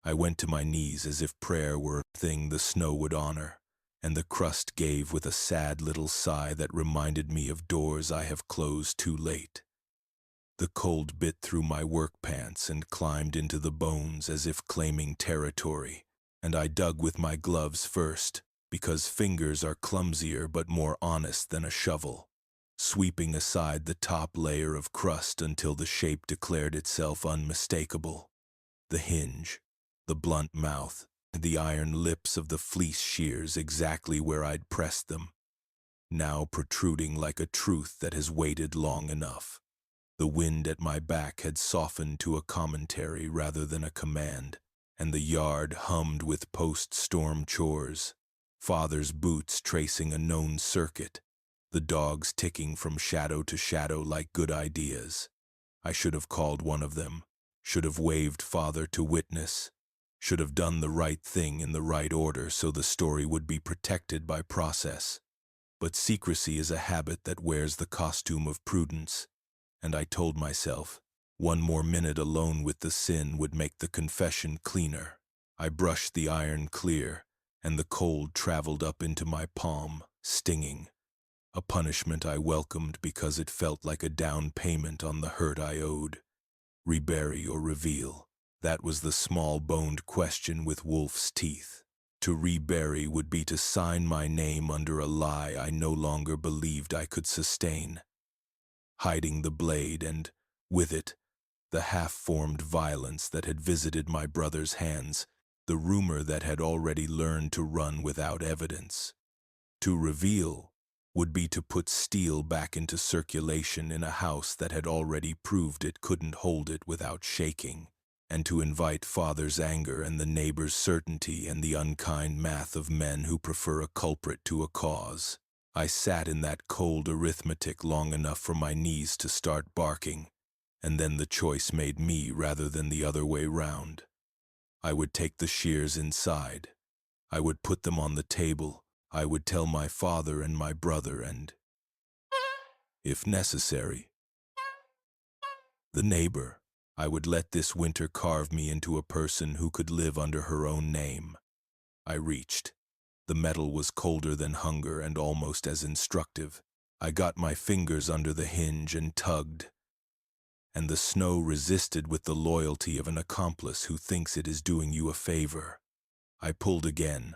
I went to my knees as if prayer were a thing the snow would honor, and the crust gave with a sad little sigh that reminded me of doors I have closed too late. The cold bit through my work pants and climbed into the bones as if claiming territory, and I dug with my gloves first, because fingers are clumsier but more honest than a shovel, sweeping aside the top layer of crust until the shape declared itself unmistakable. The hinge, the blunt mouth, the iron lips of the fleece shears exactly where I'd pressed them, now protruding like a truth that has waited long enough. The wind at my back had softened to a commentary rather than a command, and the yard hummed with post-storm chores, Father's boots tracing a known circuit, the dogs ticking from shadow to shadow like good ideas. I should have called one of them, should have waved Father to witness, should have done the right thing in the right order so the story would be protected by process. But secrecy is a habit that wears the costume of prudence, and I told myself, one more minute alone with the sin would make the confession cleaner. I brushed the iron clear, and the cold traveled up into my palm, stinging. A punishment I welcomed because it felt like a down payment on the hurt I owed. Rebury or reveal, that was the small-boned question with wolf's teeth. To rebury would be to sign my name under a lie I no longer believed I could sustain. Hiding the blade and, with it, the half-formed violence that had visited my brother's hands, the rumor that had already learned to run without evidence. To reveal would be to put steel back into circulation in a house that had already proved it couldn't hold it without shaking, and to invite Father's anger and the neighbor's certainty and the unkind math of men who prefer a culprit to a cause. I sat in that cold arithmetic long enough for my knees to start barking, and then the choice made me rather than the other way round. I would take the shears inside. I would put them on the table. I would tell my father and my brother and, if necessary, the neighbor. I would let this winter carve me into a person who could live under her own name. I reached. The metal was colder than hunger and almost as instructive. I got my fingers under the hinge and tugged, and the snow resisted with the loyalty of an accomplice who thinks it is doing you a favor. I pulled again.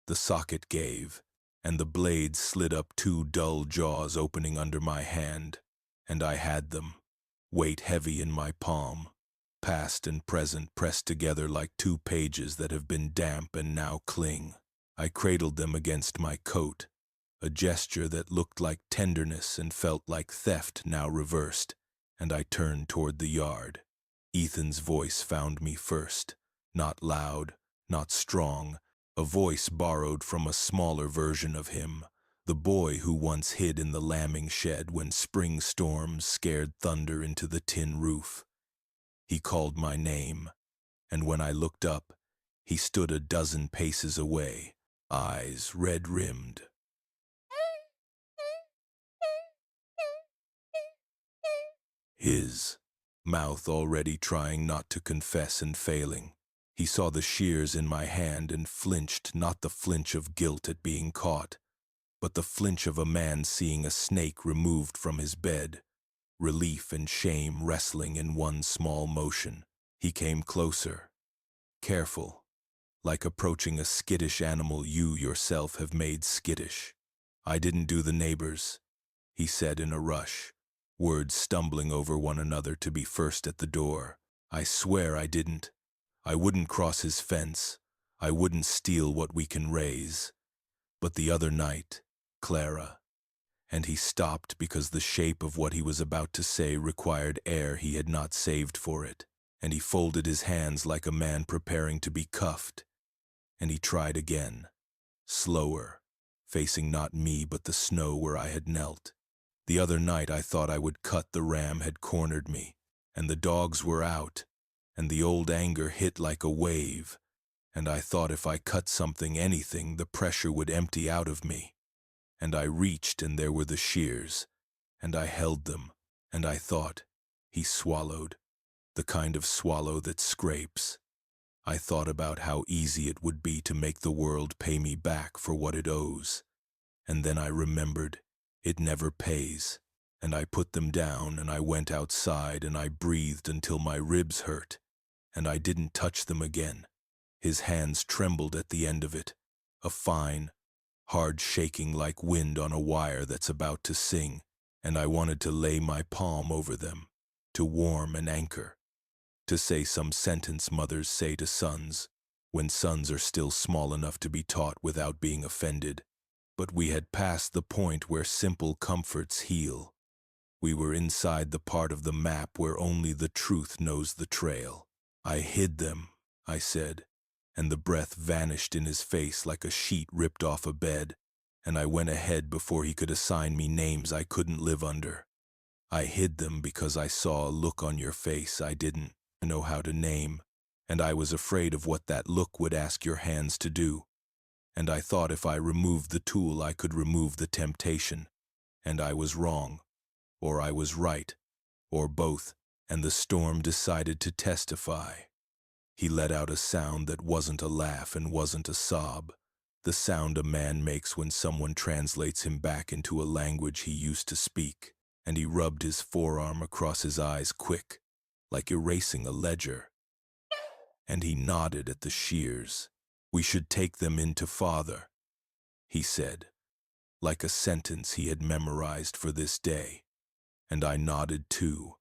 The socket gave, and the blade slid up two dull jaws opening under my hand, and I had them, weight heavy in my palm, past and present pressed together like two pages that have been damp and now cling. I cradled them against my coat, a gesture that looked like tenderness and felt like theft now reversed, and I turned toward the yard. Ethan's voice found me first, not loud, not strong, a voice borrowed from a smaller version of him, the boy who once hid in the lambing shed when spring storms scared thunder into the tin roof. He called my name, and when I looked up, he stood a dozen paces away, eyes red-rimmed. His mouth already trying not to confess and failing. He saw the shears in my hand and flinched, not the flinch of guilt at being caught, but the flinch of a man seeing a snake removed from his bed, relief and shame wrestling in one small motion. He came closer, careful, like approaching a skittish animal you yourself have made skittish. "I didn't do the neighbors," he said in a rush, words stumbling over one another to be first at the door. "I swear I didn't. I wouldn't cross his fence. I wouldn't steal what we can raise. But the other night, Clara," and he stopped because the shape of what he was about to say required air he had not saved for it, and he folded his hands like a man preparing to be cuffed, and he tried again, slower, facing not me but the snow where I had knelt. "The other night I thought I would cut, the ram had cornered me, and the dogs were out, and the old anger hit like a wave, and I thought if I cut something, anything, the pressure would empty out of me. And I reached, and there were the shears, and I held them, and I thought," he swallowed, the kind of swallow that scrapes, "I thought about how easy it would be to make the world pay me back for what it owes. And then I remembered, it never pays, and I put them down, and I went outside, and I breathed until my ribs hurt, and I didn't touch them again." His hands trembled at the end of it, a fine, hard shaking like wind on a wire that's about to sing, and I wanted to lay my palm over them, to warm and anchor, to say some sentence mothers say to sons, when sons are still small enough to be taught without being offended. But we had passed the point where simple comforts heal. We were inside the part of the map where only the truth knows the trail. "I hid them," I said, and the breath vanished in his face like a sheet ripped off a bed, and I went ahead before he could assign me names I couldn't live under. "I hid them because I saw a look on your face I didn't know how to name, and I was afraid of what that look would ask your hands to do. And I thought if I removed the tool I could remove the temptation, and I was wrong, or I was right, or both, and the storm decided to testify." He let out a sound that wasn't a laugh and wasn't a sob, the sound a man makes when someone translates him back into a language he used to speak, and he rubbed his forearm across his eyes quick, like erasing a ledger. And he nodded at the shears. "We should take them into father," he said, like a sentence he had memorized for this day, and I nodded too,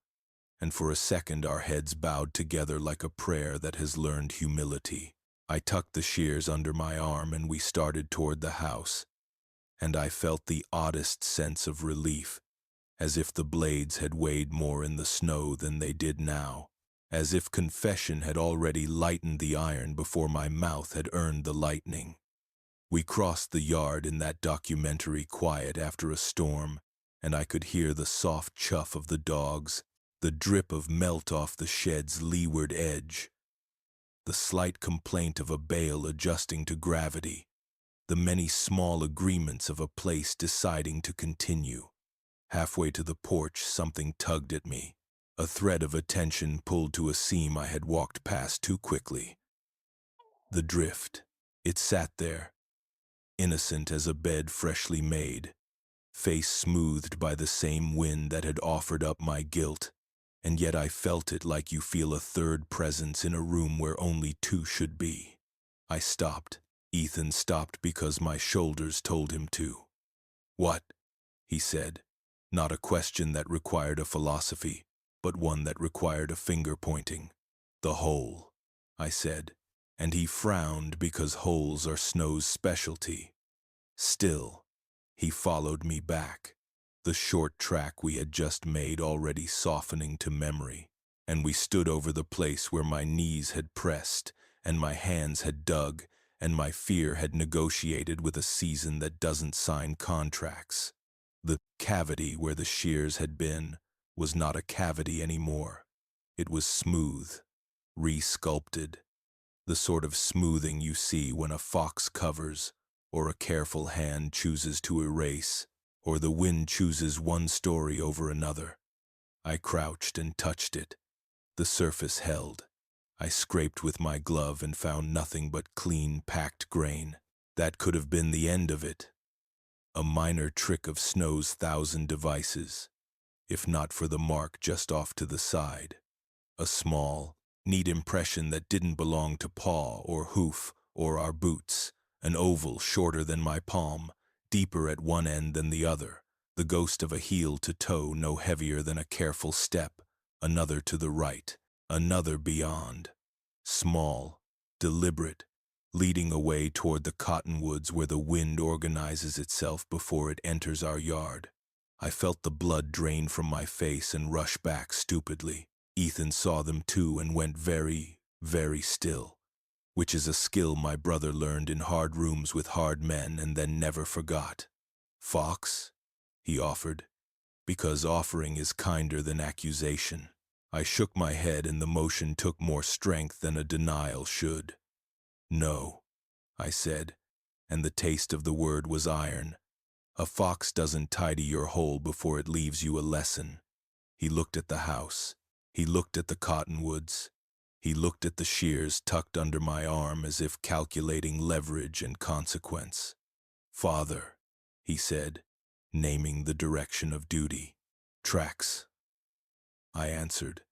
and for a second our heads bowed together like a prayer that has learned humility. I tucked the shears under my arm and we started toward the house, and I felt the oddest sense of relief, as if the blades had weighed more in the snow than they did now, as if confession had already lightened the iron before my mouth had earned the lightning. We crossed the yard in that documentary quiet after a storm, and I could hear the soft chuff of the dogs, the drip of melt off the shed's leeward edge, the slight complaint of a bale adjusting to gravity, the many small agreements of a place deciding to continue. Halfway to the porch, something tugged at me, a thread of attention pulled to a seam I had walked past too quickly. The drift. It sat there, innocent as a bed freshly made, face smoothed by the same wind that had offered up my guilt, and yet I felt it like you feel a third presence in a room where only two should be. I stopped. Ethan stopped because my shoulders told him to. "What?" he said, not a question that required a philosophy, but one that required a finger pointing. "The hole," I said, and he frowned because holes are Snow's specialty. Still, he followed me back, the short track we had just made already softening to memory, and we stood over the place where my knees had pressed, and my hands had dug, and my fear had negotiated with a season that doesn't sign contracts. The cavity where the shears had been was not a cavity anymore. It was smooth, re-sculpted, the sort of smoothing you see when a fox covers, or a careful hand chooses to erase, or the wind chooses one story over another. I crouched and touched it. The surface held. I scraped with my glove and found nothing but clean, packed grain. That could have been the end of it. A minor trick of Snow's 1,000 devices, if not for the mark just off to the side. A small, neat impression that didn't belong to paw or hoof or our boots. An oval shorter than my palm, deeper at one end than the other. The ghost of a heel to toe no heavier than a careful step. Another to the right, another beyond. Small, deliberate, leading away toward the cottonwoods where the wind organizes itself before it enters our yard. I felt the blood drain from my face and rush back stupidly. Ethan saw them too and went very, very still, which is a skill my brother learned in hard rooms with hard men and then never forgot. "Fox?" he offered, because offering is kinder than accusation. I shook my head and the motion took more strength than a denial should. "No," I said, and the taste of the word was iron. "A fox doesn't tidy your hole before it leaves you a lesson." He looked at the house. He looked at the cottonwoods. He looked at the shears tucked under my arm as if calculating leverage and consequence. "Father," he said, naming the direction of duty. "Tracks," I answered,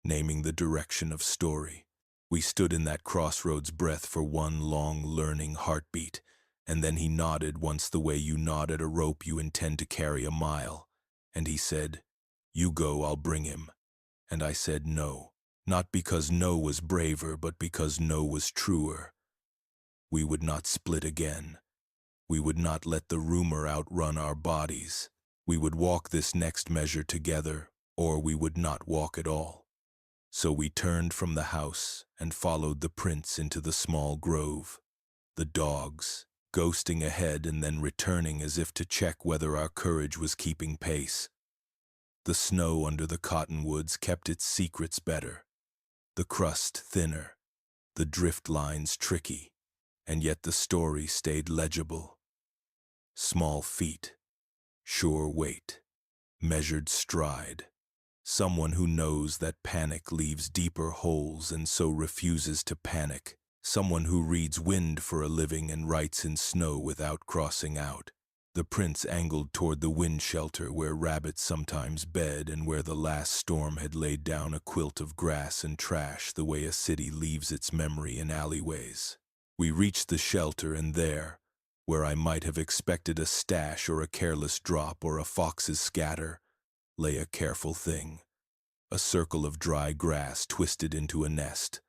naming the direction of story. We stood in that crossroads breath for one long learning heartbeat, and then he nodded once the way you nod at a rope you intend to carry a mile, and he said, "You go, I'll bring him." And I said no, not because no was braver, but because no was truer. We would not split again. We would not let the rumor outrun our bodies. We would walk this next measure together, or we would not walk at all. So we turned from the house and followed the prince into the small grove. The dogs, ghosting ahead and then returning as if to check whether our courage was keeping pace. The snow under the cottonwoods kept its secrets better. The crust thinner, the drift lines tricky, and yet the story stayed legible. Small feet, sure weight, measured stride. Someone who knows that panic leaves deeper holes and so refuses to panic. Someone who reads wind for a living and writes in snow without crossing out. The prince angled toward the wind shelter where rabbits sometimes bed and where the last storm had laid down a quilt of grass and trash the way a city leaves its memory in alleyways. We reached the shelter, and there, where I might have expected a stash or a careless drop or a fox's scatter, lay a careful thing. A circle of dry grass twisted into a nest,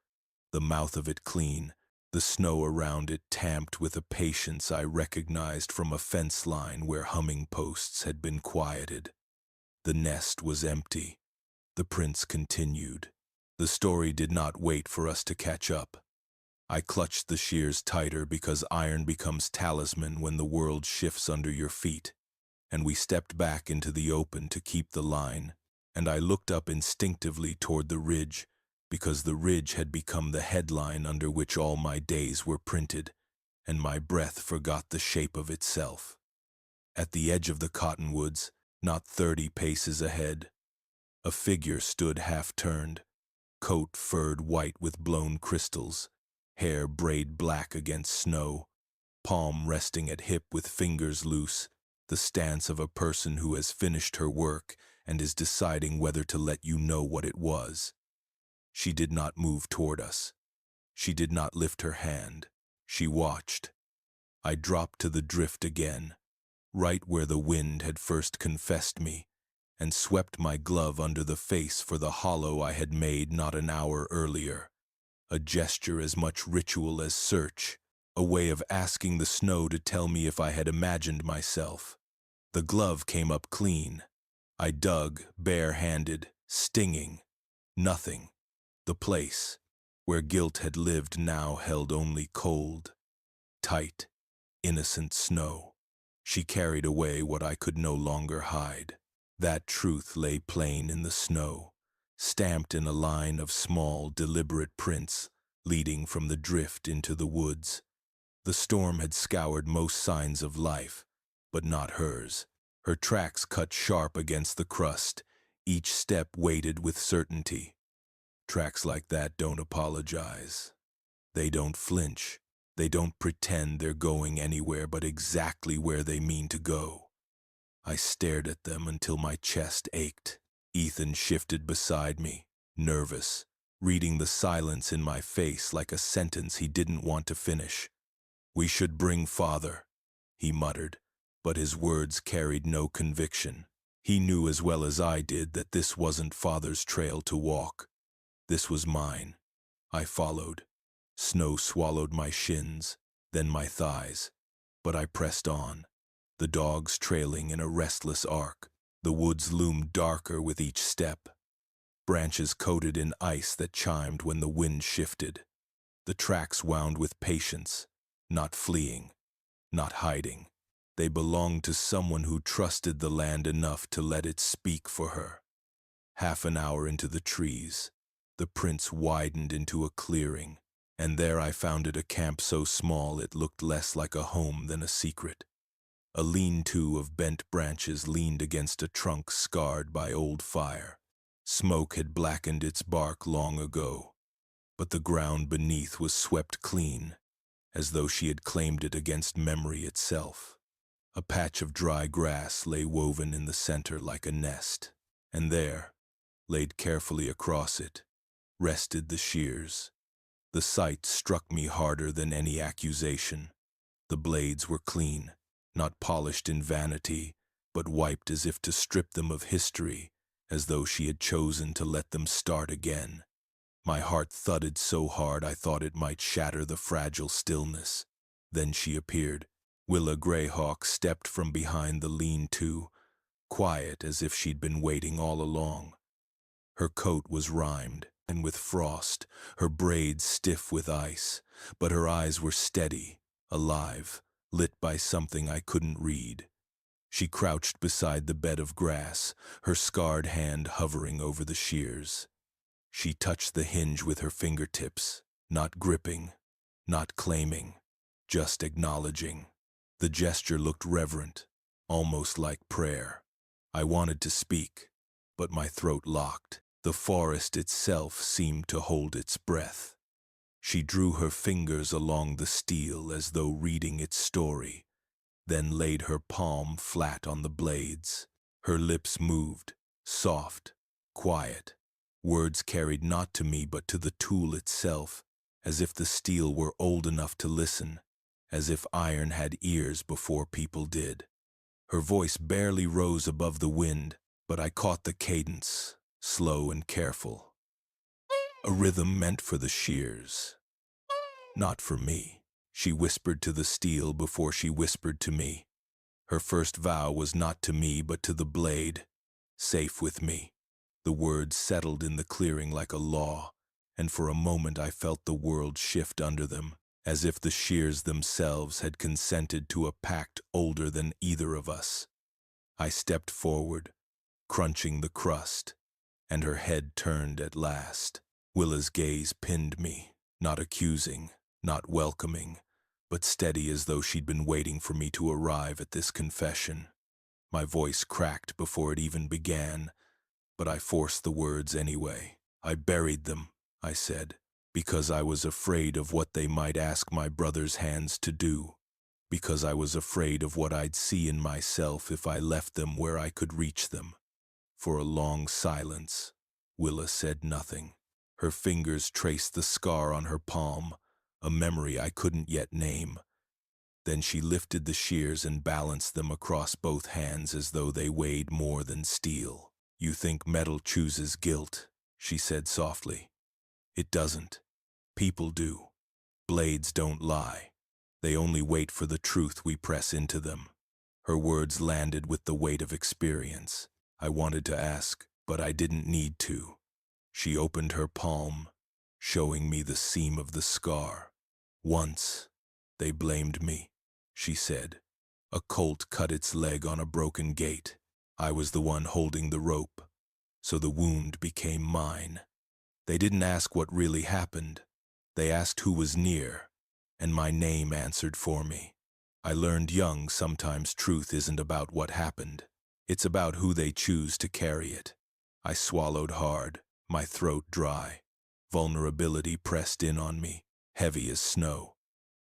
the mouth of it clean, the snow around it tamped with a patience I recognized from a fence line where humming posts had been quieted. The nest was empty. The prince continued. The story did not wait for us to catch up. I clutched the shears tighter because iron becomes talisman when the world shifts under your feet, and we stepped back into the open to keep the line, and I looked up instinctively toward the ridge, because the ridge had become the headline under which all my days were printed, and my breath forgot the shape of itself. At the edge of the cottonwoods, not 30 paces ahead, a figure stood half-turned, coat furred white with blown crystals, hair braid black against snow, palm resting at hip with fingers loose, the stance of a person who has finished her work and is deciding whether to let you know what it was. She did not move toward us. She did not lift her hand. She watched. I dropped to the drift again, right where the wind had first confessed me, and swept my glove under the face for the hollow I had made not an hour earlier. A gesture as much ritual as search, a way of asking the snow to tell me if I had imagined myself. The glove came up clean. I dug, bare-handed, stinging. Nothing. The place, where guilt had lived, now held only cold, tight, innocent snow. She carried away what I could no longer hide. That truth lay plain in the snow. stamped in a line of small, deliberate prints leading from the drift into the woods. The storm had scoured most signs of life, but not hers. Her tracks cut sharp against the crust, each step weighted with certainty. Tracks like that don't apologize. They don't flinch. They don't pretend they're going anywhere but exactly where they mean to go. I stared at them until my chest ached. Ethan shifted beside me, nervous, reading the silence in my face like a sentence he didn't want to finish. "We should bring Father," he muttered, but his words carried no conviction. He knew as well as I did that this wasn't Father's trail to walk. This was mine. I followed. Snow swallowed my shins, then my thighs. But I pressed on, the dogs trailing in a restless arc. The woods loomed darker with each step, branches coated in ice that chimed when the wind shifted. The tracks wound with patience, not fleeing, not hiding. They belonged to someone who trusted the land enough to let it speak for her. Half an hour into the trees, the prints widened into a clearing, and there I found it a camp so small it looked less like a home than a secret. A lean-to of bent branches leaned against a trunk scarred by old fire. Smoke had blackened its bark long ago, but the ground beneath was swept clean, as though she had claimed it against memory itself. A patch of dry grass lay woven in the center like a nest, and there, laid carefully across it, rested the shears. The sight struck me harder than any accusation. The blades were clean, not polished in vanity, but wiped as if to strip them of history, as though she had chosen to let them start again. My heart thudded so hard I thought it might shatter the fragile stillness. Then she appeared. Willa Greyhawk stepped from behind the lean-to, quiet as if she'd been waiting all along. Her coat was rimed and with frost, her braids stiff with ice, but her eyes were steady, alive, lit by something I couldn't read. She crouched beside the bed of grass, her scarred hand hovering over the shears. She touched the hinge with her fingertips, not gripping, not claiming, just acknowledging. The gesture looked reverent, almost like prayer. I wanted to speak, but my throat locked. The forest itself seemed to hold its breath. She drew her fingers along the steel as though reading its story, then laid her palm flat on the blades. Her lips moved, soft, quiet. Words carried not to me but to the tool itself, as if the steel were old enough to listen, as if iron had ears before people did. Her voice barely rose above the wind, but I caught the cadence, slow and careful. A rhythm meant for the shears. Not for me. She whispered to the steel before she whispered to me. Her first vow was not to me but to the blade. Safe with me. The words settled in the clearing like a law, and for a moment I felt the world shift under them, as if the shears themselves had consented to a pact older than either of us. I stepped forward, crunching the crust, and her head turned at last. Willa's gaze pinned me, not accusing, not welcoming, but steady as though she'd been waiting for me to arrive at this confession. My voice cracked before it even began, but I forced the words anyway. I buried them, I said, because I was afraid of what they might ask my brother's hands to do, because I was afraid of what I'd see in myself if I left them where I could reach them. For a long silence, Willa said nothing. Her fingers traced the scar on her palm, a memory I couldn't yet name. Then she lifted the shears and balanced them across both hands as though they weighed more than steel. "You think metal chooses guilt," she said softly. "It doesn't. People do. Blades don't lie. They only wait for the truth we press into them." Her words landed with the weight of experience. I wanted to ask, but I didn't need to. She opened her palm, showing me the seam of the scar. "Once, they blamed me," she said. "A colt cut its leg on a broken gate. I was the one holding the rope. so the wound became mine. They didn't ask what really happened. They asked who was near, and my name answered for me. I learned young sometimes truth isn't about what happened. It's about who they choose to carry it. I swallowed hard, my throat dry. Vulnerability pressed in on me, heavy as snow.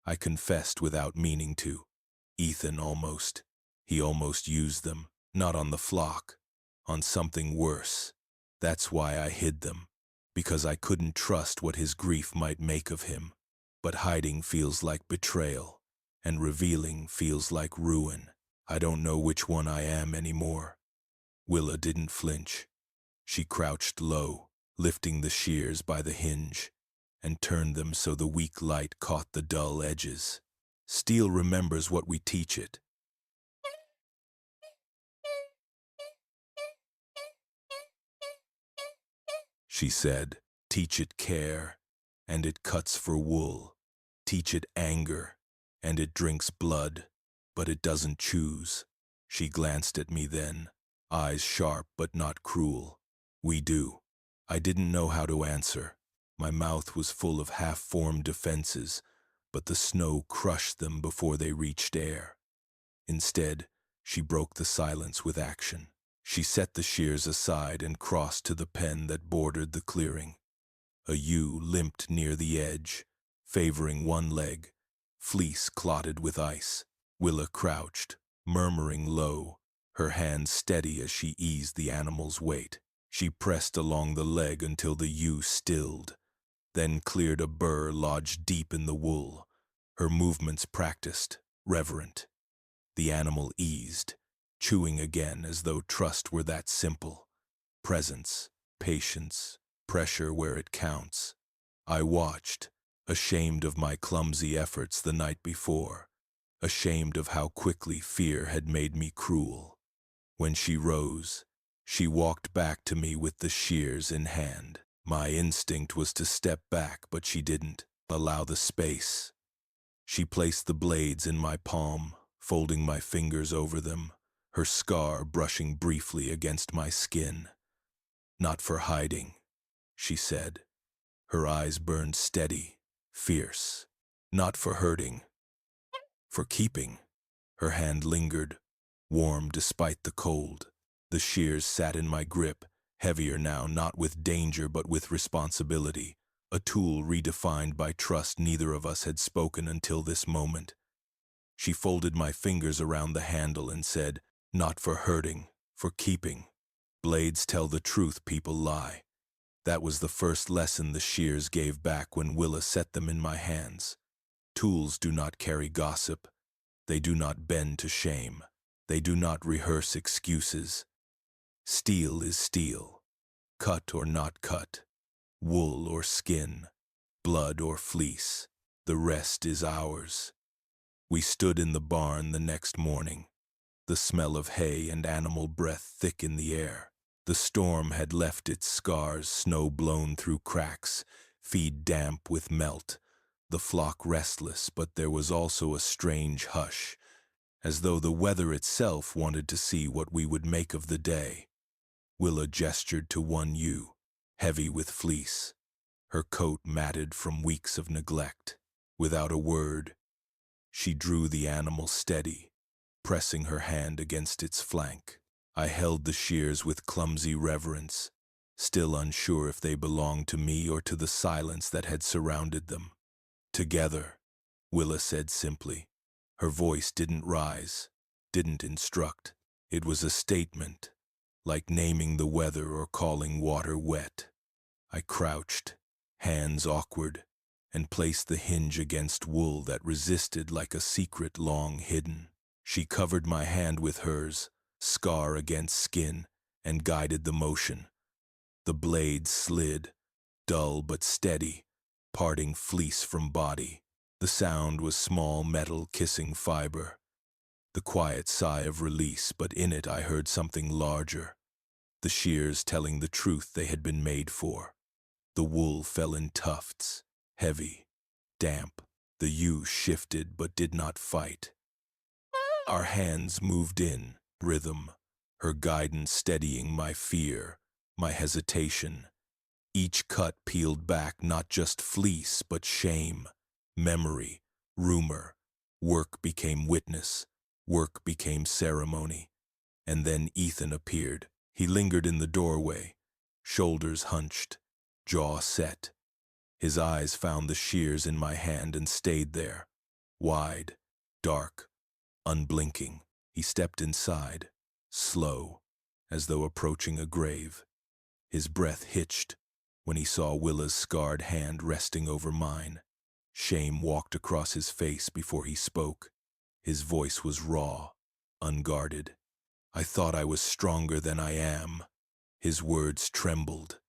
I confessed without meaning to. Ethan almost. He almost used them, not on the flock, on something worse. That's why I hid them, because I couldn't trust what his grief might make of him. But hiding feels like betrayal, and revealing feels like ruin. I don't know which one I am anymore. Willa didn't flinch. She crouched low, lifting the shears by the hinge, and turned them so the weak light caught the dull edges. Steel remembers what we teach it. She said, teach it care, and it cuts for wool. Teach it anger, and it drinks blood, but it doesn't choose. She glanced at me then, eyes sharp but not cruel. We do. I didn't know how to answer. My mouth was full of half-formed defenses, but the snow crushed them before they reached air. Instead, she broke the silence with action. She set the shears aside and crossed to the pen that bordered the clearing. A ewe limped near the edge, favoring one leg, fleece clotted with ice. Willa crouched, murmuring low, her hands steady as she eased the animal's weight. She pressed along the leg until the ewe stilled, then cleared a burr lodged deep in the wool, her movements practiced, reverent. The animal eased, chewing again as though trust were that simple. Presence, patience, pressure where it counts. I watched, ashamed of my clumsy efforts the night before, ashamed of how quickly fear had made me cruel. When she rose, she walked back to me with the shears in hand. My instinct was to step back, but she didn't allow the space. She placed the blades in my palm, folding my fingers over them, her scar brushing briefly against my skin. Not for hiding, she said. Her eyes burned steady, fierce. Not for hurting, for keeping. Her hand lingered, warm despite the cold. The shears sat in my grip, heavier now, not with danger but with responsibility, a tool redefined by trust neither of us had spoken until this moment. She folded my fingers around the handle and said, not for hurting, for keeping. Blades tell the truth, people lie. That was the first lesson the shears gave back when Willa set them in my hands. Tools do not carry gossip. They do not bend to shame. They do not rehearse excuses. Steel is steel, cut or not cut, wool or skin, blood or fleece. The rest is ours. We stood in the barn the next morning, the smell of hay and animal breath thick in the air. The storm had left its scars, snow blown through cracks, feet damp with melt, the flock restless, but there was also a strange hush, as though the weather itself wanted to see what we would make of the day. Willa gestured to one ewe, heavy with fleece, her coat matted from weeks of neglect. Without a word, she drew the animal steady, pressing her hand against its flank. I held the shears with clumsy reverence, still unsure if they belonged to me or to the silence that had surrounded them. Together, Willa said simply. Her voice didn't rise, didn't instruct. It was a statement, like naming the weather or calling water wet. I crouched, hands awkward, and placed the hinge against wool that resisted like a secret long hidden. She covered my hand with hers, scar against skin, and guided the motion. The blade slid, dull but steady, parting fleece from body. The sound was small metal kissing fiber. The quiet sigh of release, but in it I heard something larger. The shears telling the truth they had been made for. The wool fell in tufts, heavy, damp. The ewe shifted but did not fight. Our hands moved in, rhythm, her guidance steadying my fear, my hesitation. Each cut peeled back not just fleece, but shame, memory, rumor. Work became witness. Work became ceremony. And then Ethan appeared. He lingered in the doorway, shoulders hunched, jaw set. His eyes found the shears in my hand and stayed there, wide, dark, unblinking. He stepped inside, slow, as though approaching a grave. His breath hitched when he saw Willa's scarred hand resting over mine. Shame walked across his face before he spoke. His voice was raw, unguarded. I thought I was stronger than I am. His words trembled.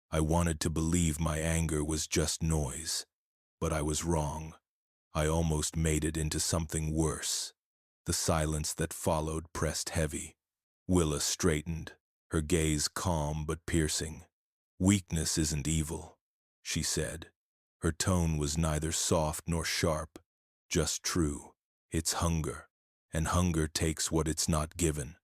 I wanted to believe my anger was just noise, but I was wrong. I almost made it into something worse. The silence that followed pressed heavy. Willa straightened, her gaze calm but piercing. "Weakness isn't evil," she said. Her tone was neither soft nor sharp, just true. It's hunger, and hunger takes what it's not given.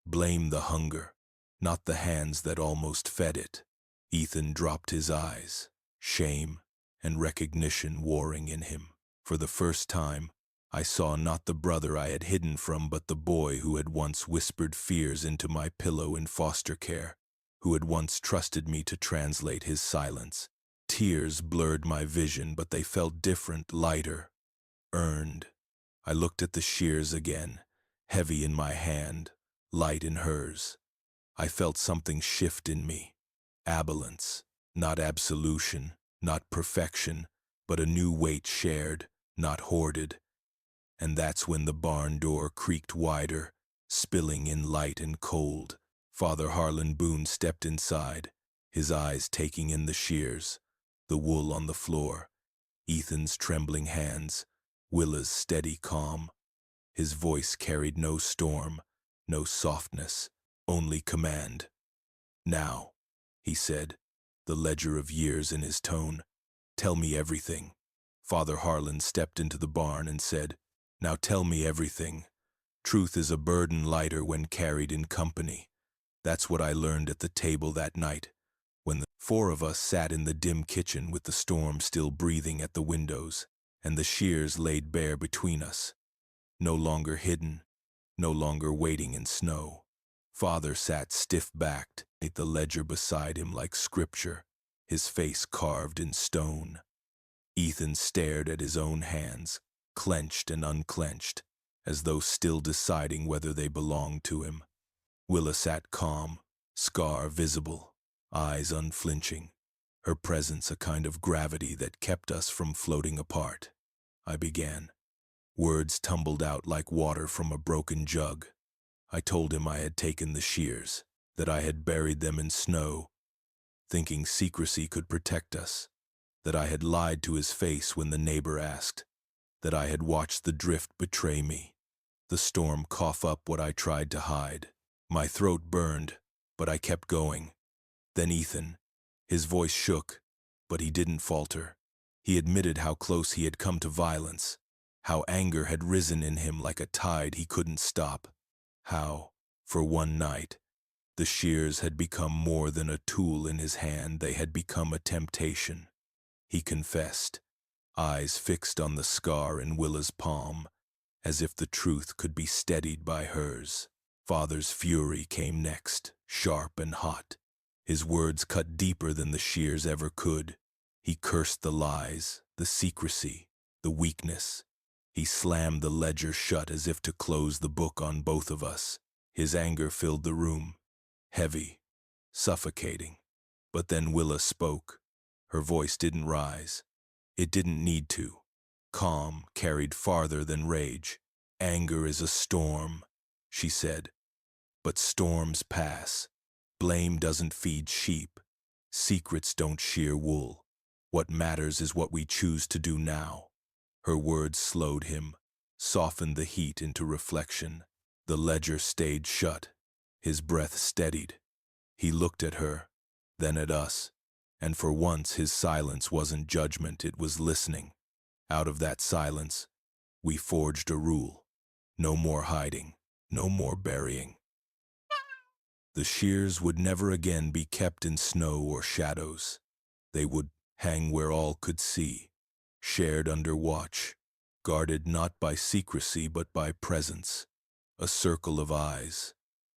Blame the hunger, not the hands that almost fed it. Ethan dropped his eyes, shame and recognition warring in him. For the first time, I saw not the brother I had hidden from, but the boy who had once whispered fears into my pillow in foster care, who had once trusted me to translate his silence. Tears blurred my vision, but they felt different, lighter, earned. I looked at the shears again, heavy in my hand, light in hers. I felt something shift in me. Abalance, not absolution, not perfection, but a new weight shared, not hoarded. And that's when the barn door creaked wider, spilling in light and cold. Father Harlan Boone stepped inside, his eyes taking in the shears, the wool on the floor, Ethan's trembling hands, Willa's steady calm. His voice carried no storm, no softness, only command. "Now," he said, the ledger of years in his tone, "tell me everything." Father Harlan stepped into the barn and said, "Now tell me everything. Truth is a burden lighter when carried in company." That's what I learned at the table that night, when the four of us sat in the dim kitchen with the storm still breathing at the windows, and the shears laid bare between us. No longer hidden, no longer waiting in snow. Father sat stiff-backed, the ledger beside him like scripture, his face carved in stone. Ethan stared at his own hands, clenched and unclenched, as though still deciding whether they belonged to him. Willa sat calm, scar visible, eyes unflinching, her presence a kind of gravity that kept us from floating apart. I began. Words tumbled out like water from a broken jug. I told him I had taken the shears, that I had buried them in snow, thinking secrecy could protect us, that I had lied to his face when the neighbor asked, that I had watched the drift betray me, the storm cough up what I tried to hide. My throat burned, but I kept going. Then Ethan, his voice shook, but he didn't falter. He admitted how close he had come to violence, how anger had risen in him like a tide he couldn't stop, how, for one night, the shears had become more than a tool in his hand, they had become a temptation. He confessed, eyes fixed on the scar in Willa's palm, as if the truth could be steadied by hers. Father's fury came next, sharp and hot. His words cut deeper than the shears ever could. He cursed the lies, the secrecy, the weakness. He slammed the ledger shut as if to close the book on both of us. His anger filled the room, heavy, suffocating. But then Willa spoke. Her voice didn't rise. It didn't need to. Calm carried farther than rage. "Anger is a storm," she said. "But storms pass. Blame doesn't feed sheep. Secrets don't shear wool. What matters is what we choose to do now." Her words slowed him, softened the heat into reflection. The ledger stayed shut. His breath steadied. He looked at her, then at us, and for once his silence wasn't judgment, it was listening. Out of that silence, we forged a rule. No more hiding, no more burying. The shears would never again be kept in snow or shadows. They would hang where all could see, shared under watch, guarded not by secrecy but by presence. A circle of eyes,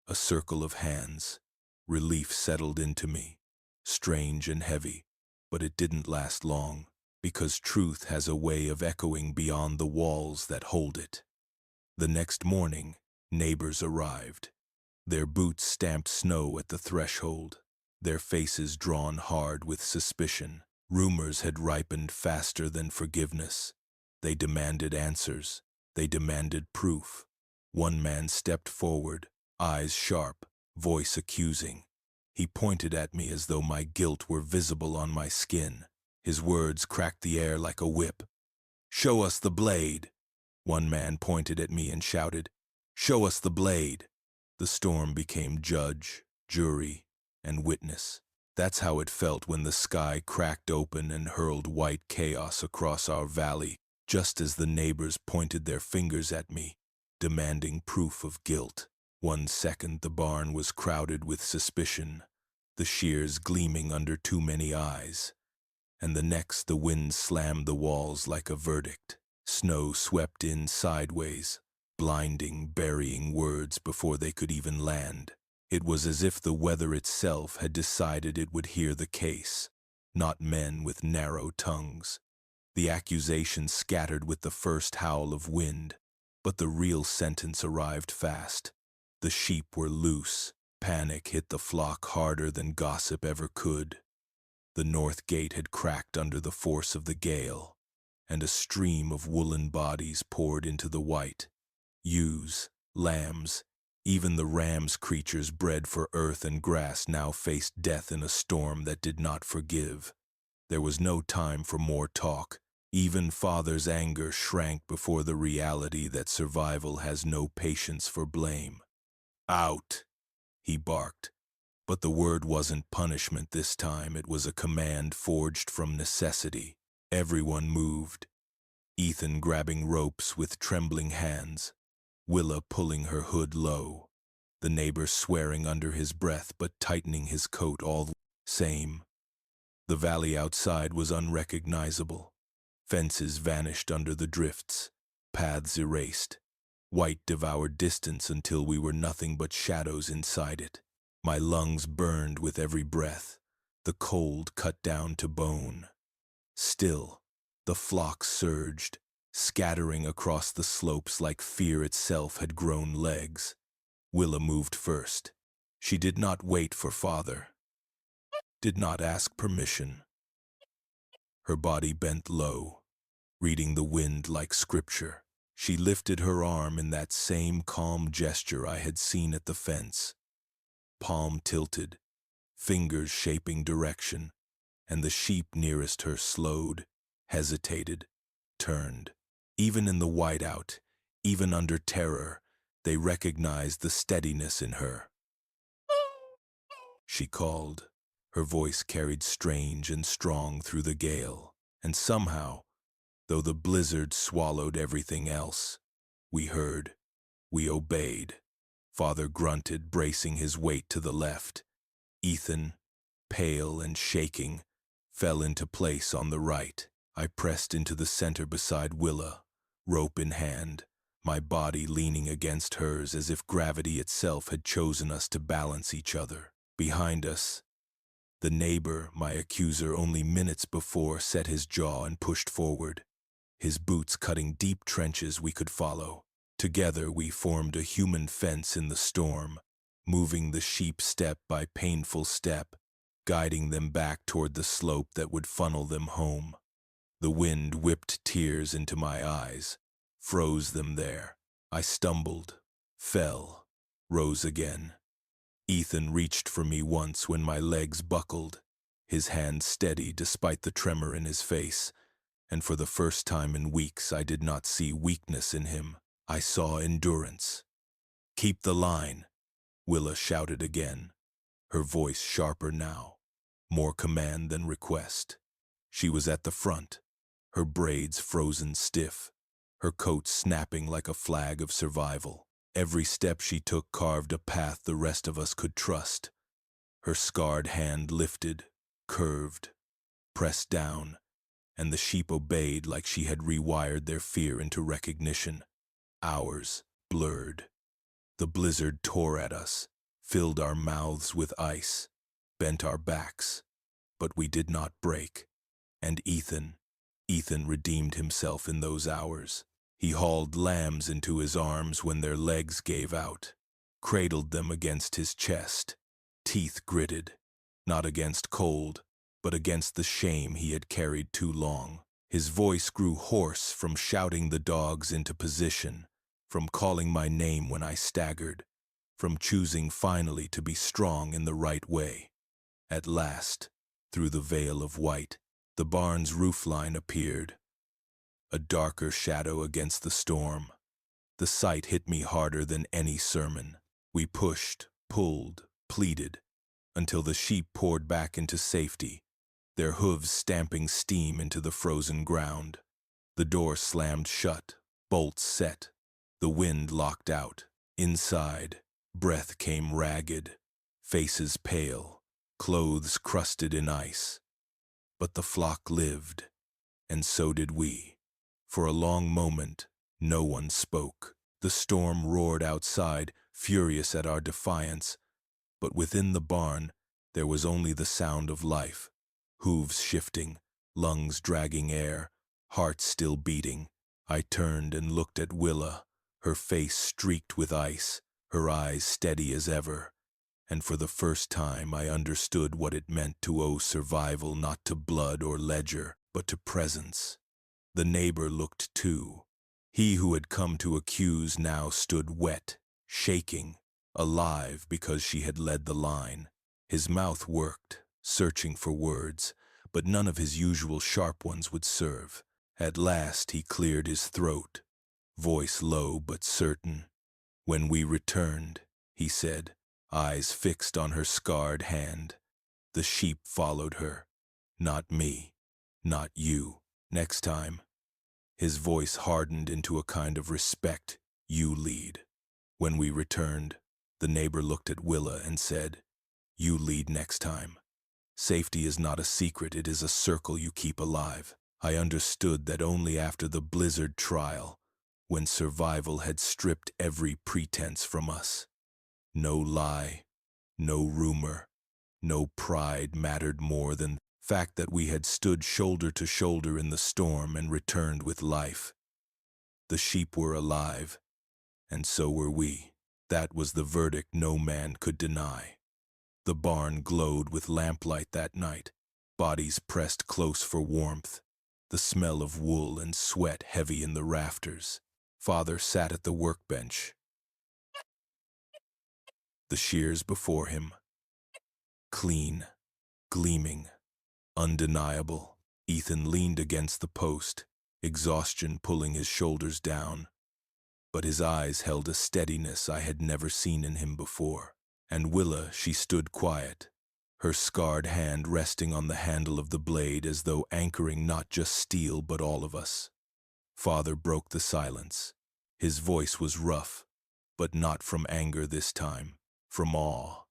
a circle of hands. Relief settled into me, strange and heavy, but it didn't last long, because truth has a way of echoing beyond the walls that hold it. The next morning, neighbors arrived. Their boots stamped snow at the threshold, their faces drawn hard with suspicion. Rumors had ripened faster than forgiveness. They demanded answers. They demanded proof. One man stepped forward, eyes sharp, voice accusing. He pointed at me as though my guilt were visible on my skin. His words cracked the air like a whip. "Show us the blade!" One man pointed at me and shouted, "Show us the blade!" The storm became judge, jury, and witness. That's how it felt when the sky cracked open and hurled white chaos across our valley, just as the neighbors pointed their fingers at me, demanding proof of guilt. 1 second the barn was crowded with suspicion, the shears gleaming under too many eyes, and the next the wind slammed the walls like a verdict. Snow swept in sideways, blinding, burying words before they could even land. It was as if the weather itself had decided it would hear the case, not men with narrow tongues. The accusations scattered with the first howl of wind, but the real sentence arrived fast. The sheep were loose. Panic hit the flock harder than gossip ever could. The north gate had cracked under the force of the gale, and a stream of woolen bodies poured into the white. Ewes, lambs, even the rams creatures bred for earth and grass now faced death in a storm that did not forgive. There was no time for more talk. Even Father's anger shrank before the reality that survival has no patience for blame. "Out!" he barked. But the word wasn't punishment this time, it was a command forged from necessity. Everyone moved. Ethan grabbing ropes with trembling hands, Willa pulling her hood low, the neighbor swearing under his breath but tightening his coat all the same. The valley outside was unrecognizable. Fences vanished under the drifts, paths erased. White devoured distance until we were nothing but shadows inside it. My lungs burned with every breath. The cold cut down to bone. Still, the flock surged, scattering across the slopes like fear itself had grown legs. Willa moved first. She did not wait for Father, did not ask permission. Her body bent low, reading the wind like scripture. She lifted her arm in that same calm gesture I had seen at the fence. Palm tilted, fingers shaping direction, and the sheep nearest her slowed, hesitated, turned. Even in the whiteout, even under terror, they recognized the steadiness in her. She called. Her voice carried strange and strong through the gale, and somehow, though the blizzard swallowed everything else, we heard, we obeyed. Father grunted, bracing his weight to the left. Ethan, pale and shaking, fell into place on the right. I pressed into the center beside Willa, rope in hand, my body leaning against hers as if gravity itself had chosen us to balance each other. Behind us, the neighbor, my accuser only minutes before, set his jaw and pushed forward, his boots cutting deep trenches we could follow. Together we formed a human fence in the storm, moving the sheep step by painful step, guiding them back toward the slope that would funnel them home. The wind whipped tears into my eyes, froze them there. I stumbled, fell, rose again. Ethan reached for me once when my legs buckled, his hand steady despite the tremor in his face, and for the first time in weeks I did not see weakness in him. I saw endurance. "Keep the line," Willa shouted again, her voice sharper now, more command than request. She was at the front, her braids frozen stiff, her coat snapping like a flag of survival. Every step she took carved a path the rest of us could trust. Her scarred hand lifted, curved, pressed down, and the sheep obeyed like she had rewired their fear into recognition. Ours blurred. The blizzard tore at us, filled our mouths with ice, bent our backs, but we did not break. And Ethan redeemed himself in those hours. He hauled lambs into his arms when their legs gave out, cradled them against his chest, teeth gritted, not against cold, but against the shame he had carried too long. His voice grew hoarse from shouting the dogs into position, from calling my name when I staggered, from choosing finally to be strong in the right way. At last, through the veil of white, the barn's roofline appeared, a darker shadow against the storm. The sight hit me harder than any sermon. We pushed, pulled, pleaded, until the sheep poured back into safety, their hooves stamping steam into the frozen ground. The door slammed shut, bolts set, the wind locked out. Inside, breath came ragged, faces pale, clothes crusted in ice. But the flock lived, and so did we. For a long moment, no one spoke. The storm roared outside, furious at our defiance, but within the barn there was only the sound of life, hooves shifting, lungs dragging air, heart still beating. I turned and looked at Willa, her face streaked with ice, her eyes steady as ever, and for the first time I understood what it meant to owe survival not to blood or ledger, but to presence. The neighbor looked too. He who had come to accuse now stood wet, shaking, alive because she had led the line. His mouth worked, searching for words, but none of his usual sharp ones would serve. At last he cleared his throat, voice low but certain. "When we returned," he said, eyes fixed on her scarred hand, "the sheep followed her. Not me, not you. Next time," his voice hardened into a kind of respect, "you lead." When we returned, the neighbor looked at Willa and said, "You lead next time. Safety is not a secret, it is a circle you keep alive." I understood that only after the blizzard trial, when survival had stripped every pretense from us. No lie, no rumor, no pride mattered more than the fact that we had stood shoulder to shoulder in the storm and returned with life. The sheep were alive, and so were we. That was the verdict no man could deny. The barn glowed with lamplight that night, bodies pressed close for warmth, the smell of wool and sweat heavy in the rafters. Father sat at the workbench, the shears before him, clean, gleaming, undeniable. Ethan leaned against the post, exhaustion pulling his shoulders down, but his eyes held a steadiness I had never seen in him before. And Willa, she stood quiet, her scarred hand resting on the handle of the blade as though anchoring not just steel but all of us. Father broke the silence. His voice was rough, but not from anger this time, from awe,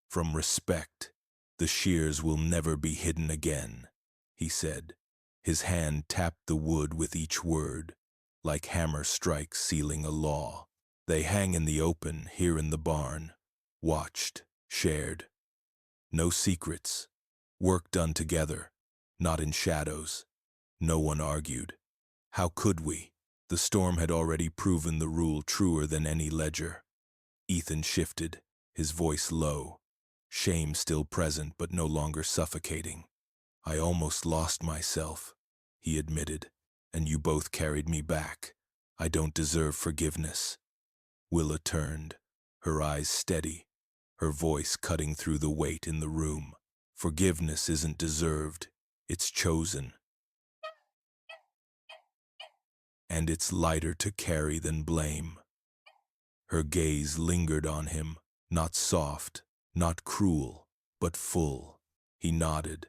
from respect. "The shears will never be hidden again," he said. His hand tapped the wood with each word, like hammer strikes sealing a law. "They hang in the open, here in the barn, watched, shared. No secrets. Work done together, not in shadows." No one argued. How could we? The storm had already proven the rule truer than any ledger. Ethan shifted, his voice low, shame still present but no longer suffocating. "I almost lost myself," he admitted, "and you both carried me back. I don't deserve forgiveness." Willa turned, her eyes steady, her voice cutting through the weight in the room. "Forgiveness isn't deserved, it's chosen. And it's lighter to carry than blame." Her gaze lingered on him, not soft, not cruel, but full. He nodded,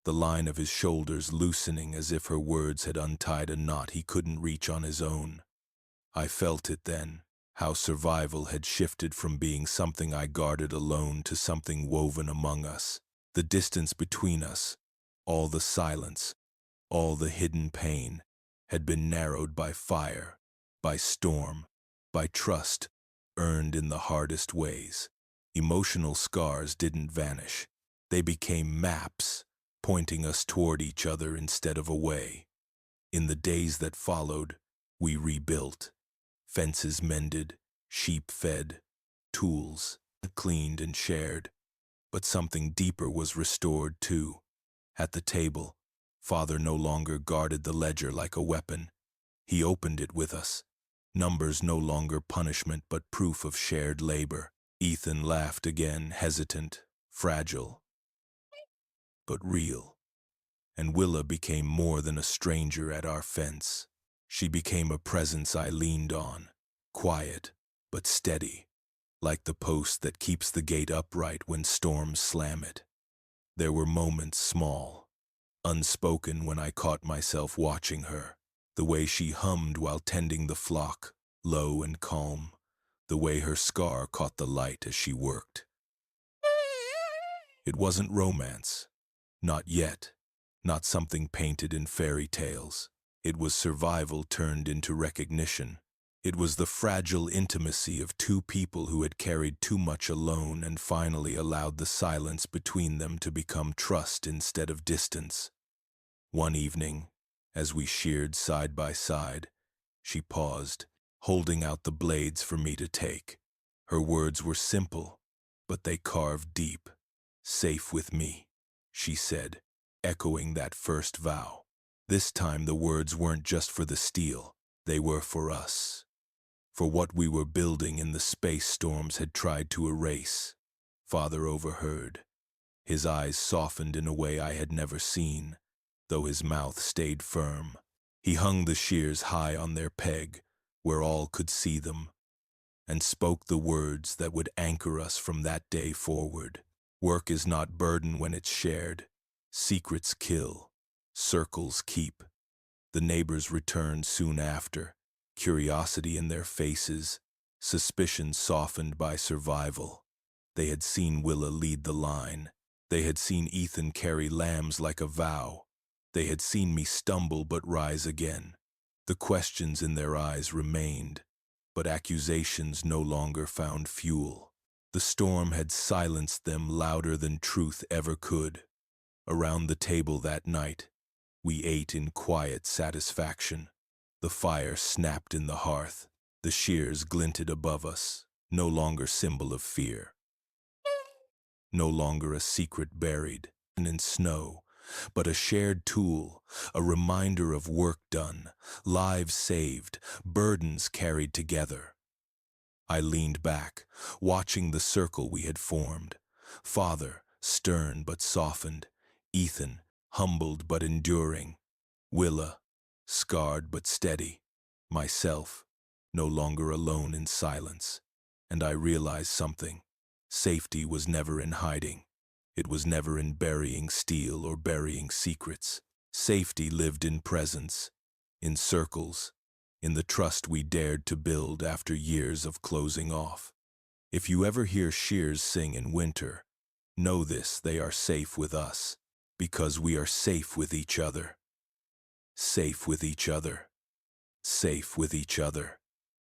the line of his shoulders loosening as if her words had untied a knot he couldn't reach on his own. I felt it then, how survival had shifted from being something I guarded alone to something woven among us. The distance between us, all the silence, all the hidden pain, had been narrowed by fire, by storm, by trust, earned in the hardest ways. Emotional scars didn't vanish. They became maps, pointing us toward each other instead of away. In the days that followed, we rebuilt. Fences mended, sheep fed, tools cleaned and shared. But something deeper was restored too. At the table, Father no longer guarded the ledger like a weapon. He opened it with us. Numbers no longer punishment but proof of shared labor. Ethan laughed again, hesitant, fragile, but real. And Willa became more than a stranger at our fence. She became a presence I leaned on, quiet but steady, like the post that keeps the gate upright when storms slam it. There were moments small, unspoken, when I caught myself watching her, the way she hummed while tending the flock, low and calm, the way her scar caught the light as she worked. It wasn't romance, not yet, not something painted in fairy tales. It was survival turned into recognition. It was the fragile intimacy of two people who had carried too much alone and finally allowed the silence between them to become trust instead of distance. One evening, as we sheared side by side, she paused, holding out the blades for me to take. Her words were simple, but they carved deep. "Safe with me," she said, echoing that first vow. This time the words weren't just for the steel, they were for us. For what we were building in the space storms had tried to erase. Father overheard. His eyes softened in a way I had never seen, though his mouth stayed firm. He hung the shears high on their peg, where all could see them, and spoke the words that would anchor us from that day forward. Work is not burden when it's shared. Secrets kill, circles keep. The neighbors returned soon after, curiosity in their faces, suspicion softened by survival. They had seen Willa lead the line. They had seen Ethan carry lambs like a vow. They had seen me stumble but rise again. The questions in their eyes remained, but accusations no longer found fuel. The storm had silenced them louder than truth ever could. Around the table that night, we ate in quiet satisfaction. The fire snapped in the hearth. The shears glinted above us, no longer symbol of fear. No longer a secret buried in snow, but a shared tool, a reminder of work done, lives saved, burdens carried together. I leaned back, watching the circle we had formed. Father, stern but softened. Ethan, humbled but enduring. Willa, scarred but steady. Myself, no longer alone in silence. And I realized something. Safety was never in hiding. It was never in burying steel or burying secrets. Safety lived in presence, in circles, in the trust we dared to build after years of closing off. If you ever hear shears sing in winter, know this: they are safe with us, because we are safe with each other. Safe with each other. Safe with each other.